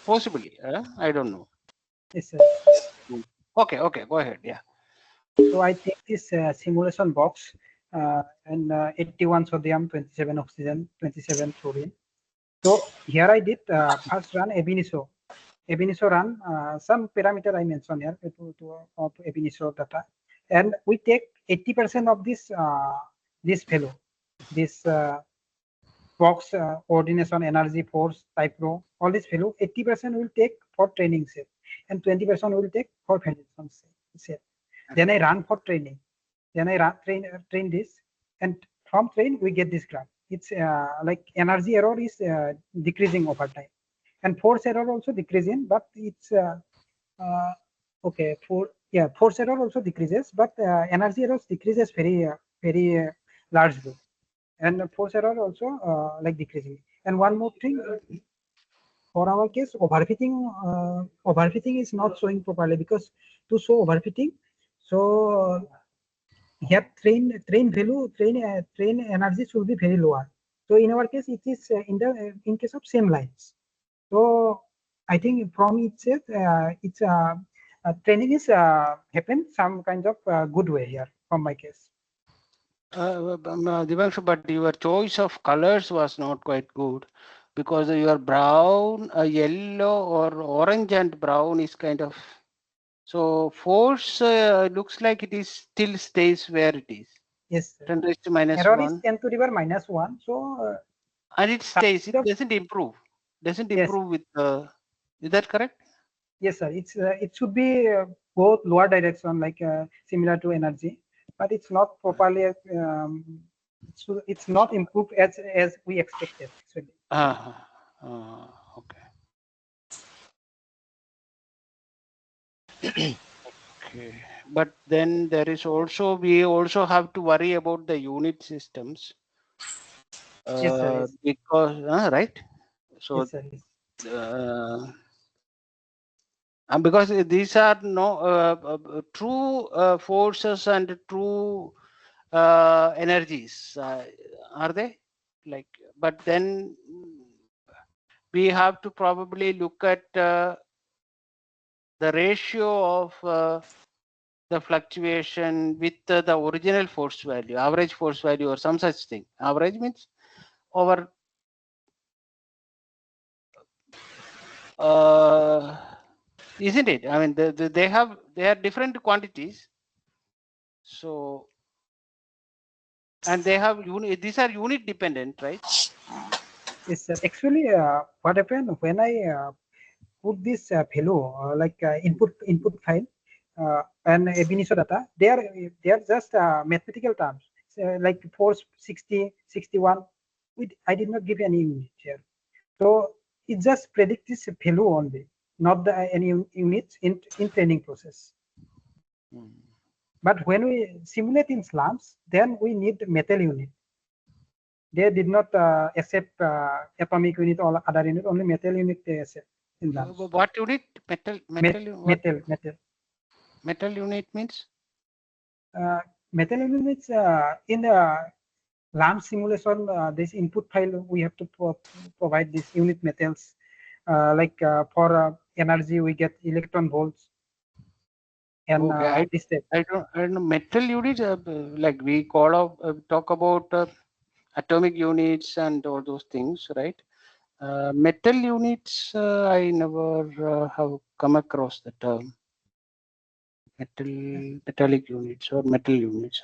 possibly. I don't know. Yes, sir. Yes, sir. Okay, go ahead. Yeah. So I take this simulation box and 81 sodium, 27 oxygen, 27 fluorine. So here I did first run ab initio. Ab initio run some parameter I mentioned here to ab initio data, and we take 80% of this value, this box coordination, energy, force, type rho, all this value. 80% will take for training set, and 20% will take for validation set. Then I run for training. Then I train this, and from train we get this graph. It's like energy error is decreasing over time, and force error also decreasing, but it's uh, okay. Force error also decreases, but energy error decreases very largely, and force error also like decreasing. And one more thing, for our case, overfitting is not showing properly, because to show overfitting, so here train energy should be very lower. So in our case, it is in case of same lines. So I think from itself, it's training is happen some kind of good way here from my case. Divanshu, but your choice of colors was not quite good, because your brown, yellow, or orange and brown is kind of, so force looks like it is still stays where it is. Yes, sir. 10 raised to minus Error is 1. 10 to the power -1. So And it stays. It doesn't improve. Doesn't Yes. improve with. Is that correct? Yes, sir. It should be go lower direction, like similar to energy, but it's not properly. It's not improved as we expected actually. Okay. Okay. But then there is also, we also have to worry about the unit systems. Yes, sir. Yes. Because right. So Yes, sir. Yes. And because these are no true forces and true energies, are they? Like, but then we have to probably look at the ratio of the fluctuation with the original force value, average force value, or some such thing. Average means over. Isn't it? I mean, they are different quantities. So, and they have unit. These are unit dependent, right? Yes, sir. Actually, what happened when I put this value like input file and ab initio data, they are just mathematical terms, like force 60, 61. I did not give any unit here, so it just predicts this value only, not the any units in training process. But when we simulate in slums, then we need metal unit. They did not accept atomic unit or other unit, only metal unit they accept in labs. What unit? Metal. Metal unit means? Metal unit means in the LAMP simulation, this input file, we have to provide these unit metals. Like for energy, we get electron volts. And Okay, this step. I don't know. Metal units, like we talk about atomic units and all those things, right? Metal units, I never have come across the term. Metallic units or metal units.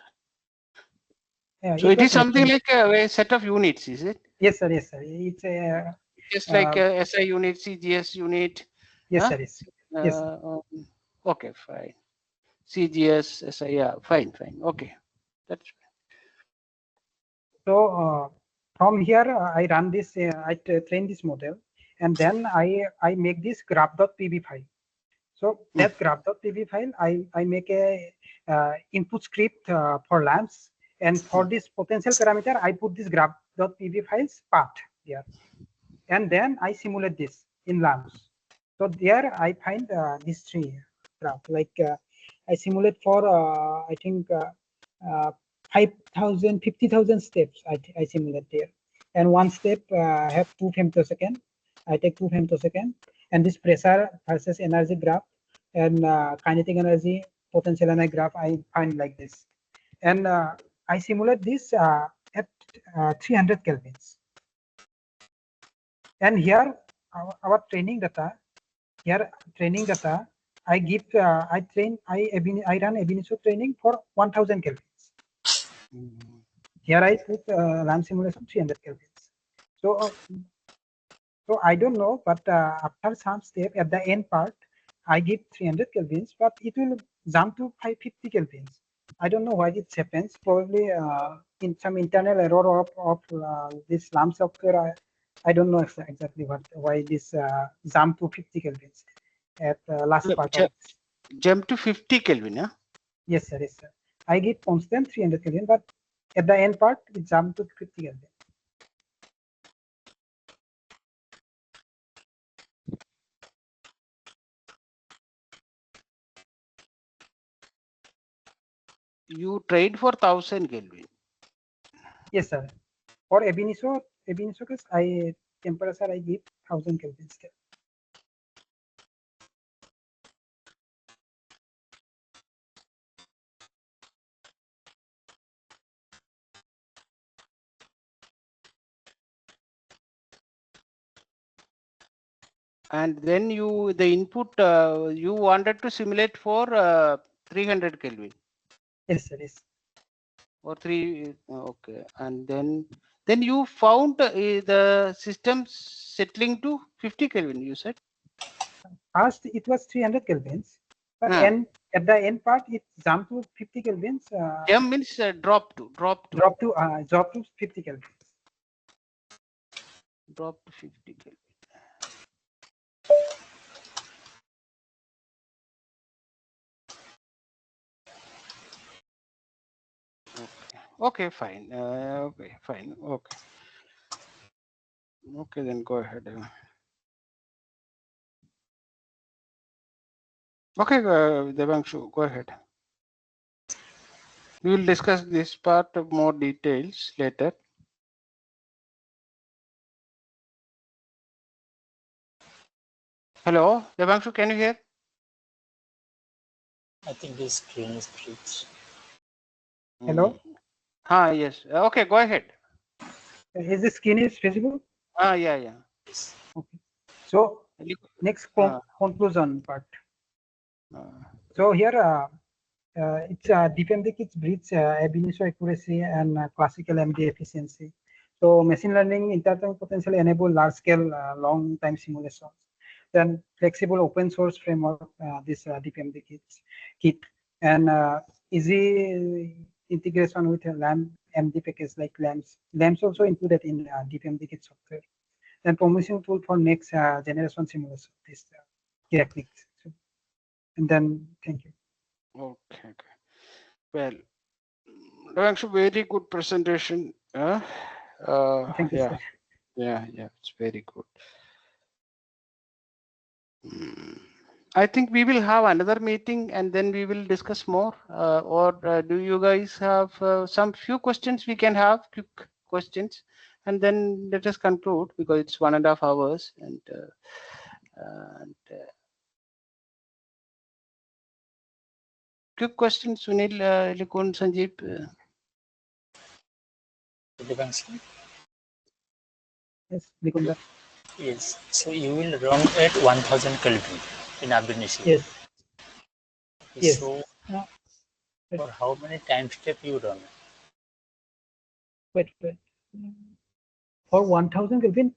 So it is something like a set of units, is it? Yes, sir. Yes, sir. It's a just like a SI unit, CGS unit. Yes, sir. Yes. Okay, fine. CGS, SI, yeah, fine. Okay, that's fine. So from here, I run this. I train this model, and then I make this graph.pb file. So that graph.pb file, I make a input script for lamps, and for this potential parameter, I put this graph.pb files path here, and then I simulate this in lamps. So there I find these three graph. Like I simulate for I think 5,000, 50,000 steps. I simulate there, and one step have 2 femtosecond. I take 2 femtosecond, and this pressure versus energy graph and kinetic energy, potential energy graph I find like this, and I simulate this at 300 kelvins. And here our training data. Here training data. I give I run ab initio training for 1,000 kelvins. Here I put RAM simulation 300 kelvins. So I don't know, but after some step at the end part, I give 300 kelvins, but it will jump to 550 kelvins. I don't know why it happens. Probably in some internal error of this LAMP software. I don't know exactly why this jump to 50 kelvins at last part of this. Jump to 50 Kelvin, huh? Yes, sir. Yes, sir. I give constant 300 Kelvin, but at the end part, it jump to 50 Kelvin. You trade for 1,000 Kelvin. Yes, sir. For ab initio case, temperature I give 1,000 Kelvin step. And then the input you wanted to simulate for 300 Kelvin. Yes, sir. Yes. Or 3, okay. And then Then you found the system settling to 50 Kelvin, you said? First, it was 300 kelvins, but at the end part, it jumped to 50 kelvins. M means drop to. Drop to 50 kelvins. Drop to 50 Kelvin. Okay, fine. Okay, fine. Okay. Okay, then go ahead. Okay, Devanshu, go ahead. We will discuss this part of more details later. Hello, Devanshu, can you hear? I think his screen is freeze. Hello? Yes. Okay, go ahead. Is the skin is visible? Yeah. Okay. So next conclusion part. So here it's DeePMD kits breeds ab initio accuracy and classical MD efficiency. So machine learning interatomic potential enable large scale long time simulations. Then flexible open source framework, this DeePMD kit, and easy integration with a LAMP MD package like LAMPs. LAMPs also included in DeePMD kit software. Then promising tool for next generation simulation, this techniques. So, and then thank you. Okay. Well, Devanshu, very good presentation. Thank you, Yeah. sir. Yeah, it's very good. I think we will have another meeting and then we will discuss more. Or do you guys have some few questions we can have, quick questions, and then let us conclude because it's 1.5 hours. And quick questions, Sunil, Likun, Sanjeev. Yes, Nikunda. Yes. So you will run at 1000 Kelvin in ab initio. Yes. Yes. So for how many time step you run? Wait. For 1000 Kelvin,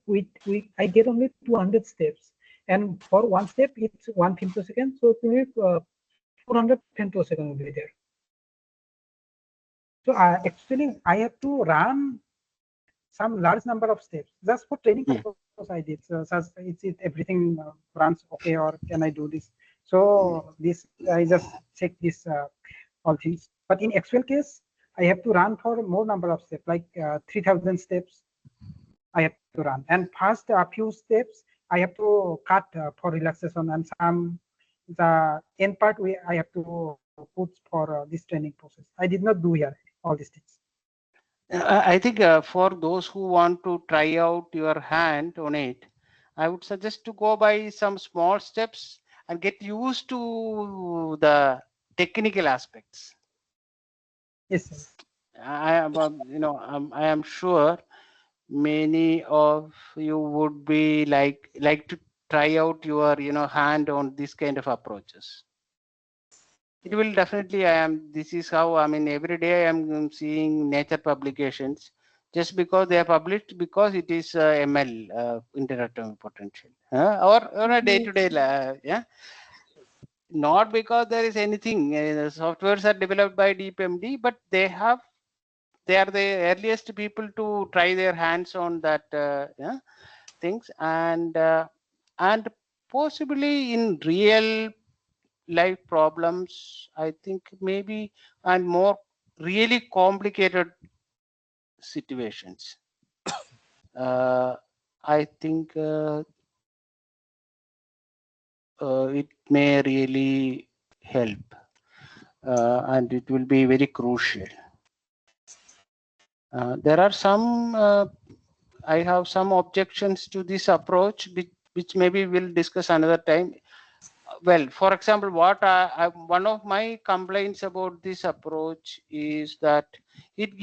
I get only 200 steps, and for one step it's 1 femtosecond, so it will be 400 femtosecond will be there. So actually, I have to run some large number of steps just for training purpose. I did so it's everything runs okay, or can I do this? So this I just check this all things. But in actual case, I have to run for more number of steps, like 3000 steps. I have to run, and first a few steps I have to cut for relaxation, and some the end part I have to put for this training process. I did not do here all these things. I think for those who want to try out your hand on it, I would suggest to go by some small steps and get used to the technical aspects. Yes, sir. I am sure many of you would be like to try out your hand on this kind of approaches. It will definitely. This is how every day I am seeing nature publications just because they are published because it is ML interatomic potential or a day-to-day yeah, not because there is anything. The softwares are developed by DeePMD, but they are the earliest people to try their hands on that things, and possibly in real life problems, I think maybe, and more really complicated situations. I think it may really help, and it will be very crucial. There are some I have some objections to this approach, which maybe we'll discuss another time. Well, for example, what one of my complaints about this approach is that it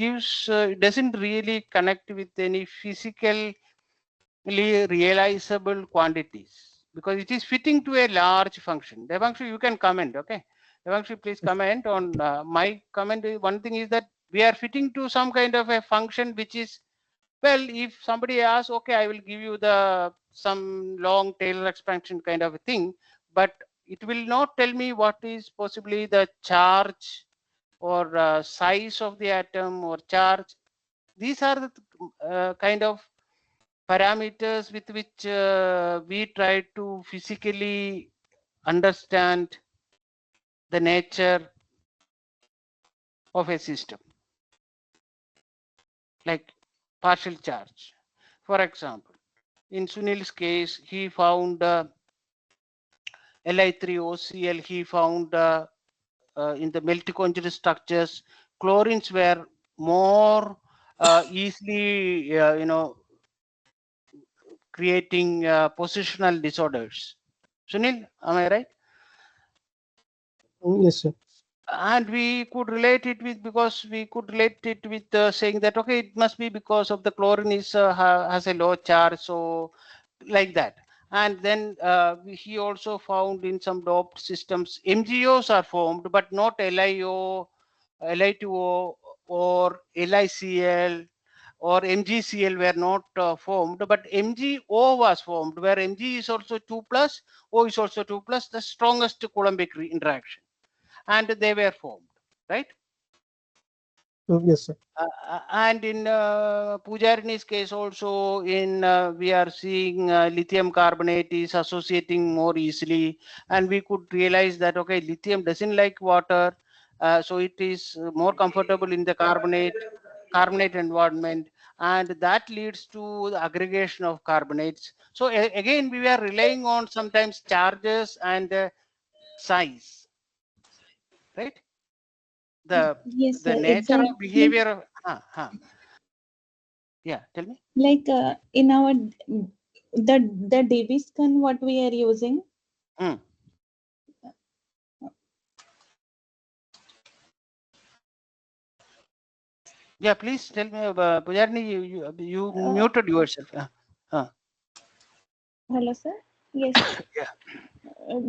doesn't really connect with any physically realizable quantities because it is fitting to a large function. Devanshu, you can comment, okay? Devanshu, please comment on my comment. One thing is that we are fitting to some kind of a function which is Well, if somebody asks, okay, I will give you the some long Taylor expansion kind of a thing, but it will not tell me what is possibly the charge or size of the atom or charge. These are the kind of parameters with which we try to physically understand the nature of a system, like partial charge. For example, in Sunil's case, he found Li3OCl, he found in the mitochondrial structures, chlorines were more easily, creating positional disorders. Sunil, am I right? Yes, sir. And we could relate it with, because we could relate it with saying that, okay, it must be because of the chlorine is has a low charge, so like that. And then he also found in some doped systems MgOs are formed, but not LiO, Li2O or LiCl or MgCl were not formed, but MgO was formed, where Mg is also 2 plus, O is also 2 plus, the strongest Coulombic interaction, and they were formed, right? Yes, sir. And in Pujarini's case also, in we are seeing lithium carbonate is associating more easily, and we could realize that, okay, lithium doesn't like water, so it is more comfortable in the carbonate environment, and that leads to the aggregation of carbonates. So again, we were relying on sometimes charges and size, right? Yes, The sir. nature of Exactly. behavior of yeah, tell me. Like in our the DB scan, what we are using. Mm. Yeah, please tell me, Pujarni, you muted yourself. Hello, sir. Yes. Yeah.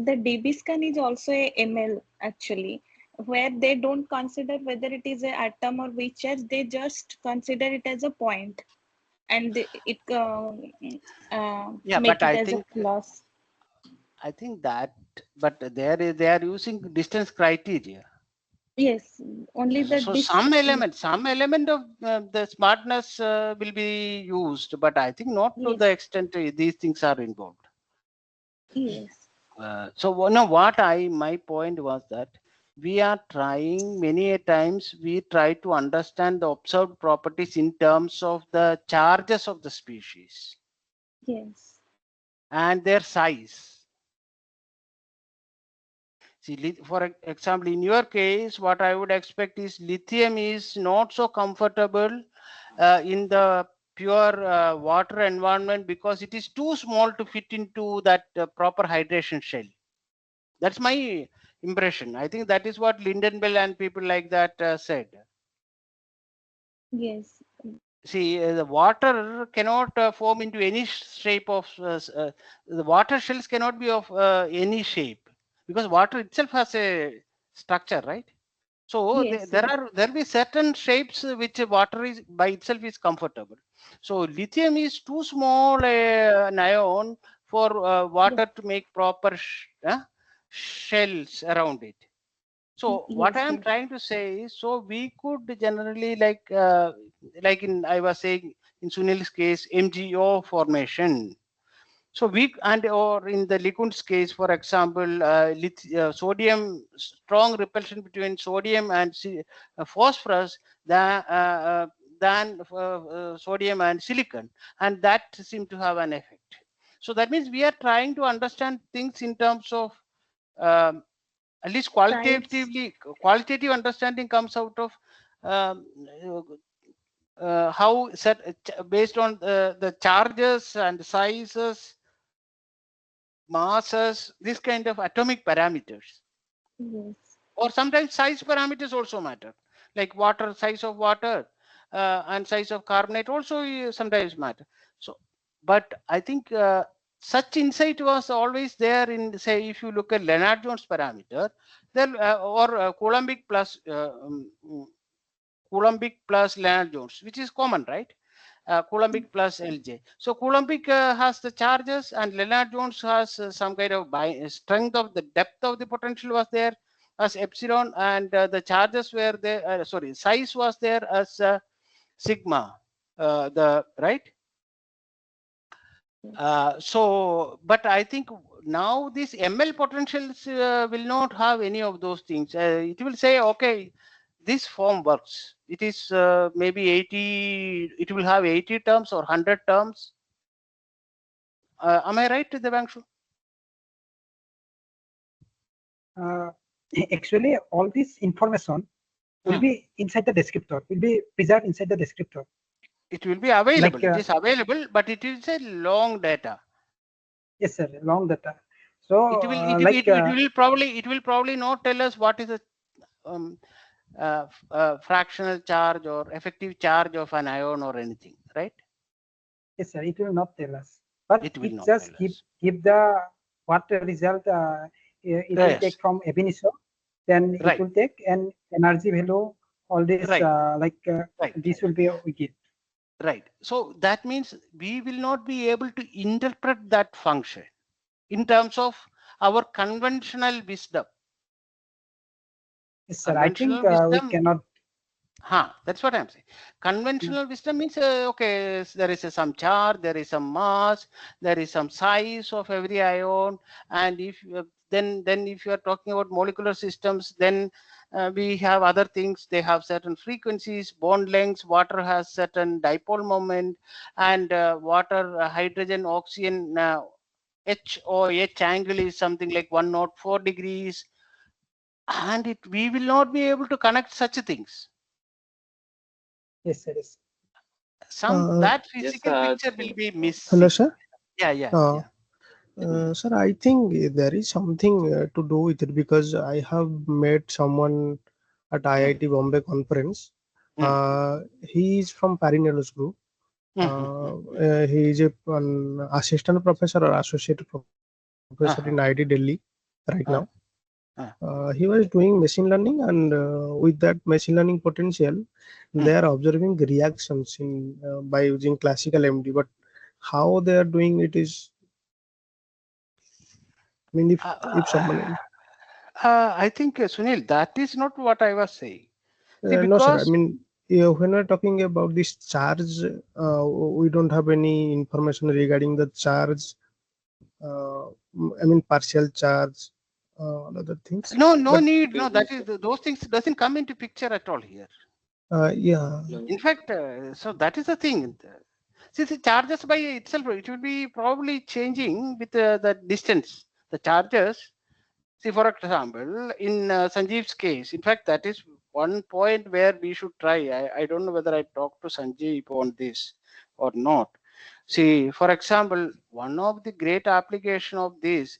The DB scan is also a ML actually, where they don't consider whether it is a atom or which charge. They just consider it as a point, and it Yeah, make but it as a class. I think that, but they are using distance criteria. Yes, only the So this. some element of the smartness will be used, but I think not to the Yes, extent these things are involved. yes, So no, my point was that we are trying many a times, we try to understand the observed properties in terms of the charges of the species yes, and their size. See, for example, in your case, what I would expect is lithium is not so comfortable in the pure water environment because it is too small to fit into that proper hydration shell. That's my impression. I think that is what Lindenbell and people like that said. yes, See, the water cannot form into any shape of the water shells cannot be of any shape because water itself has a structure, right? So yes, there will be certain shapes which water is by itself is comfortable. So lithium is too small an ion for yes, water to make proper shells around it. So what I yes, am yes, trying to say is, so we could generally like in I was saying in Sunil's case, MgO formation. So we and or in the liquid's case, for example, sodium strong repulsion between sodium and phosphorus than sodium and silicon, and that seemed to have an effect. So that means we are trying to understand things in terms of um, at least size. qualitative understanding comes out of um, how based on the charges and sizes, masses, this kind of atomic parameters, Yes, or sometimes size parameters also matter, like water, size of water, and size of carbonate also sometimes matter. So but I think such insight was always there in, say, if you look at Leonard Jones parameter, then or Coulombic plus Leonard Jones, which is common, right? Coulombic plus Lj. So Coulombic has the charges, and Lennard-Jones has some kind of strength of the depth of the potential was there as epsilon, and the charges were there. Sorry, size was there as sigma. The right. So, but I think now these ML potentials will not have any of those things. It will say, okay, this form works. It is maybe 80, it will have 80 terms or 100 terms. Am I right, Devanshu? Actually, all this information will be inside the descriptor, will be preserved inside the descriptor. It will be available. Like, it is available, but it is a long data. Yes, sir, long data. So it will probably not tell us what is a fractional charge or effective charge of an ion or anything, right? Yes, sir, it will not tell us, but it will it not just tell us. give the what result it will take from ab initio, then it will take an energy value, all this this will be we get. Right. So that means we will not be able to interpret that function in terms of our conventional wisdom. Yes, sir, I think we cannot. That's what I'm saying. Conventional wisdom means okay, there is some charge, there is some mass, there is some size of every ion, and if then if you are talking about molecular systems, then we have other things. They have certain frequencies, bond lengths. Water has certain dipole moment, and water, hydrogen, oxygen, H or H angle is something like 104 degrees, and we will not be able to connect such things. Yes, sir. Yes. That physical picture will be missing. Hello, sir. Yeah. Sir, I think there is something to do with it, because I have met someone at IIT Bombay conference. He is from Parinellos group. He is an assistant professor or associate professor in IIT Delhi right now. He was doing machine learning, and with that machine learning potential, they are observing reactions in by using classical MD. But how they are doing it is, I mean, if someone. I think Sunil, that is not what I was saying. See, No, sir. I mean, when we're talking about this charge, we don't have any information regarding the charge. I mean, partial charge, other things. No need. No, that is those things doesn't come into picture at all here. Yeah. In fact, so that is the thing. See, the charges by itself, it will be probably changing with the distance. The charges. See, for example, in Sanjeev's case, in fact, that is one point where we should try. I don't know whether I talked to Sanjeev on this or not. See, for example, one of the great application of this,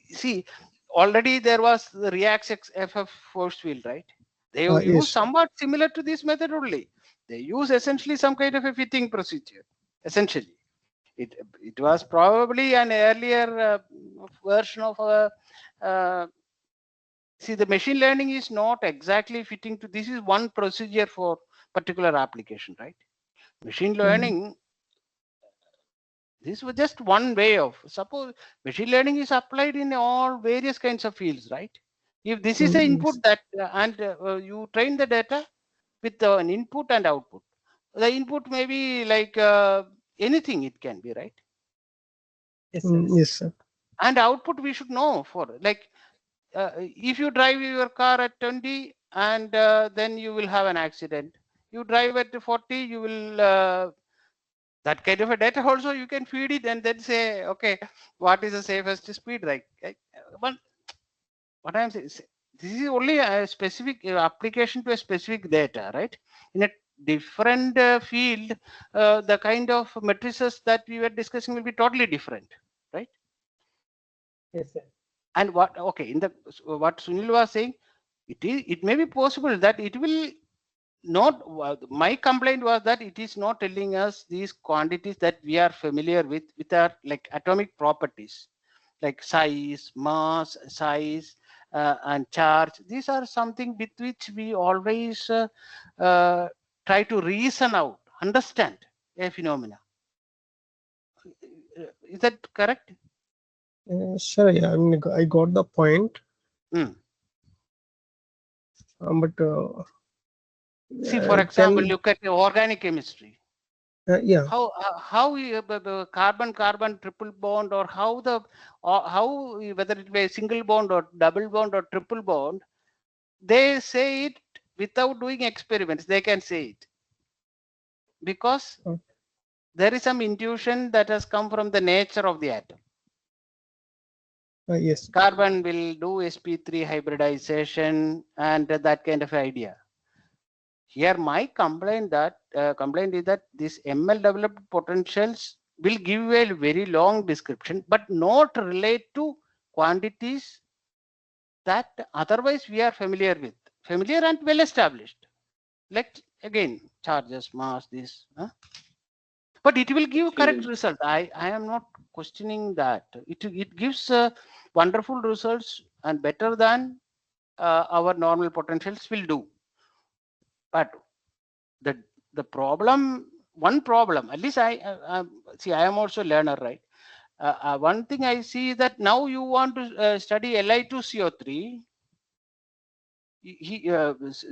see, already there was the React FF force field, right? They use Yes. somewhat similar to this method only. They use essentially some kind of a fitting procedure, essentially. It was probably an earlier version of a see, the machine learning is not exactly fitting to this is one procedure for particular application, right? Machine learning, this was just one way of, suppose machine learning is applied in all various kinds of fields, right? If this is the input that and you train the data with an input and output, the input may be like anything, it can be, right? Yes, sir. And output we should know for, like if you drive your car at 20 and then you will have an accident, you drive at 40, you will that kind of a data also you can feed it and then say, okay, what is the safest speed, right? But what I'm saying is, this is only a specific application to a specific data, right? In a different field, the kind of matrices that we were discussing will be totally different, right? Yes, sir. And what, okay, in the what Sunil was saying, it may be possible that it will not, my complaint was that it is not telling us these quantities that we are familiar with our like atomic properties, like size, mass, size, and charge. These are something with which we always try to reason out, understand. a phenomena. Is that correct? Sure, yeah, I mean, I got the point. Mm. But See, for example, can look at the organic chemistry. yeah, How the carbon triple bond, or how the how whether it be a single bond or double bond or triple bond, they say it without doing experiments. They can say it because there is some intuition that has come from the nature of the atom. yes, Carbon will do sp3 hybridization and that kind of idea. Here my complaint is that this ML developed potentials will give a very long description but not relate to quantities that otherwise we are familiar and well established, like again charges, mass, this but it will give correct result. I am not questioning that. It gives wonderful results and better than our normal potentials will do. But the problem, one problem, at least I see, I am also learner, right? One thing I see is that now you want to study Li2CO3.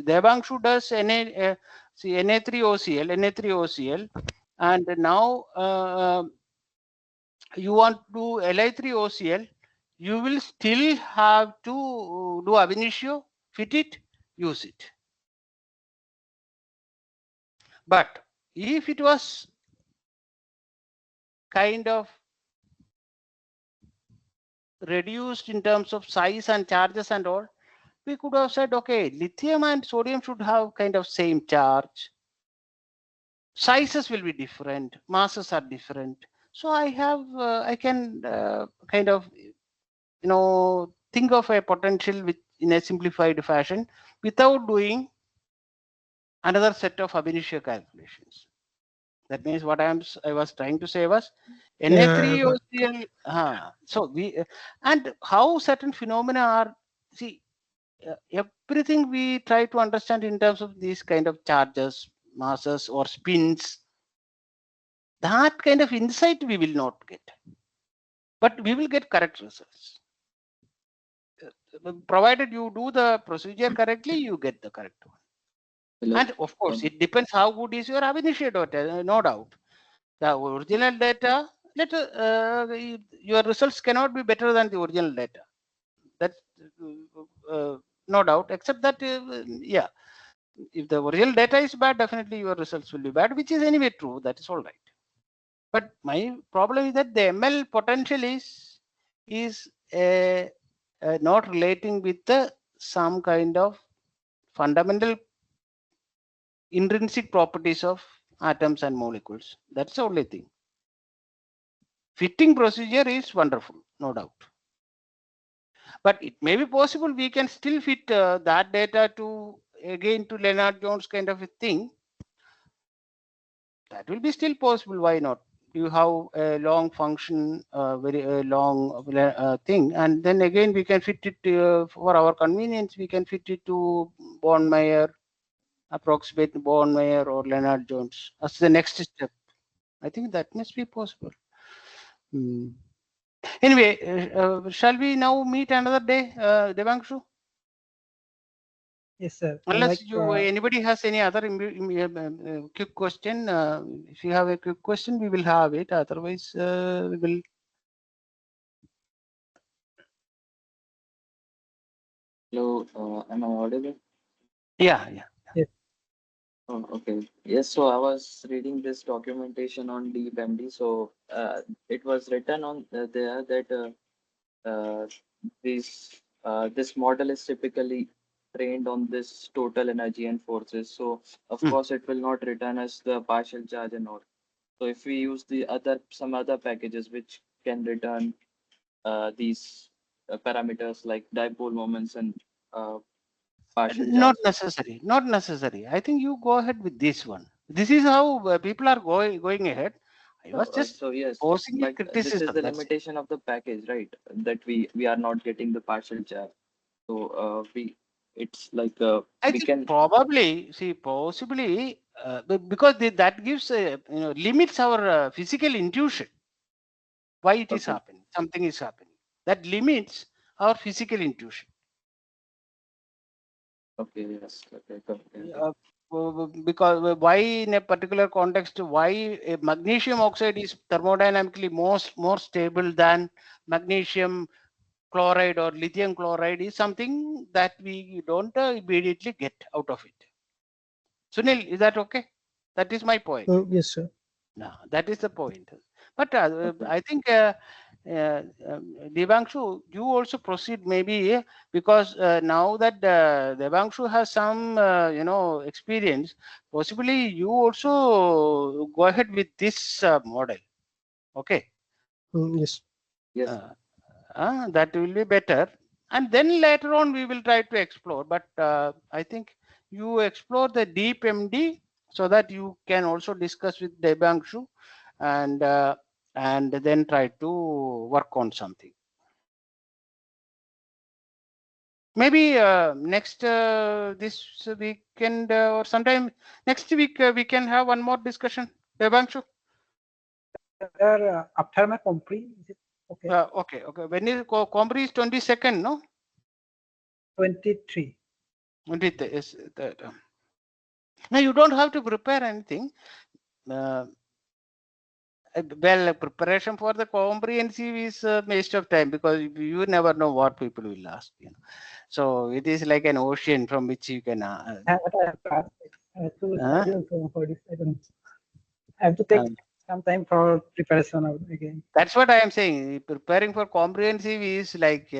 Devangshu does Na3OCl, and now you want to do Li3OCl, you will still have to do ab initio, fit it, use it. But if it was kind of reduced in terms of size and charges and all, we could have said, okay, lithium and sodium should have kind of same charge. Sizes will be different, masses are different. So I can kind of, think of a potential in a simplified fashion without doing another set of ab initio calculations. That means what I was trying to say was yeah, but Na3OCl. So we and how certain phenomena are, see, everything we try to understand in terms of these kind of charges, masses, or spins. That kind of insight we will not get, but we will get correct results. Provided you do the procedure correctly, you get the correct one. Hello. And of course, it depends how good is your ab initio data, no doubt. The original data, your results cannot be better than the original data. That's no doubt, except that, yeah, if the original data is bad, definitely your results will be bad, which is anyway true. That is all right. But my problem is that the ML potential is not relating with some kind of fundamental intrinsic properties of atoms and molecules. That's the only thing. Fitting procedure is wonderful, no doubt. But it may be possible we can still fit that data to Lennard-Jones kind of a thing. That will be still possible. Why not? You have a long function, very long thing, and then again we can fit it for our convenience. We can fit it to Born-Meyer, approximate Born-Meyer or Lennard-Jones as the next step. I think that must be possible. Anyway, shall we now meet another day, Devangshu? Yes, sir. Unless anybody has any other quick question. If you have a quick question, we will have it. Otherwise, we will. Hello, am I audible? Yeah. Yes. Oh, okay. Yes, so I was reading this documentation on DeePMD. So it was written on there that this model is typically trained on this total energy and forces. So of course it will not return us the partial charge and all. So if we use some other packages which can return these parameters like dipole moments and partial Not charge. necessary. Not necessary. I think you go ahead with this one. This is how people are going ahead. I was just So yes, posing a but this is criticism. the That's it. limitation of the package, right? That we are not getting the partial charge. So it's like I we think can probably, see, possibly because that gives limits our physical intuition. Why it is happening? Something is happening. That limits our physical intuition. Okay, yes. Okay. Because why in a particular context, why magnesium oxide is thermodynamically more stable than magnesium chloride or lithium chloride is something that we don't immediately get out of it. Sunil, is that okay? That is my point. Yes, sir. No, that is the point. But I think Devanshu, you also proceed maybe because now that Devanshu has some experience, possibly you also go ahead with this model. Okay. Yes. Yes. That will be better, and then later on we will try to explore. But I think you explore the DeePMD so that you can also discuss with Devanshu and then try to work on something. Maybe next this weekend or sometime next week we can have one more discussion. Devanshu. After my compre, is it okay? Okay. When is Compre is 22nd, no? 23. 23 is that. No, you don't have to prepare anything. Well, preparation for the comprehensive is a waste of time because you never know what people will ask. So it is like an ocean from which you can. I have to study also for this. I don't. I have to take some time for preparation again. That's what I am saying. Preparing for comprehensive is like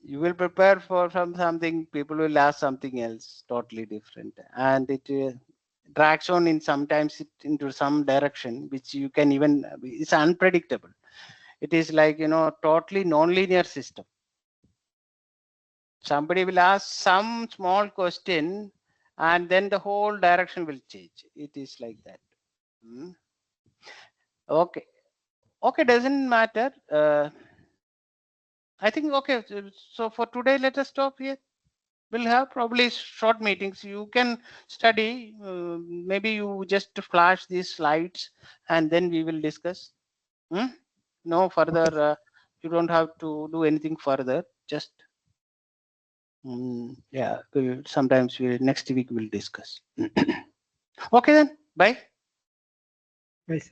you will prepare for something, people will ask something else totally different, and it drags on in sometimes into some direction which you can even, it's unpredictable. It is like totally non-linear system. Somebody will ask some small question and then the whole direction will change. It is like that. Okay, doesn't matter. I think okay, so for today let us stop here. We'll have probably short meetings. You can study. Maybe you just flash these slides and then we will discuss. No further. You don't have to do anything further. Just yeah. Sometimes next week we'll discuss. Okay then. Bye. Bye, sir.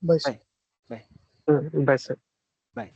Bye, sir. Bye. Bye, sir. Bye.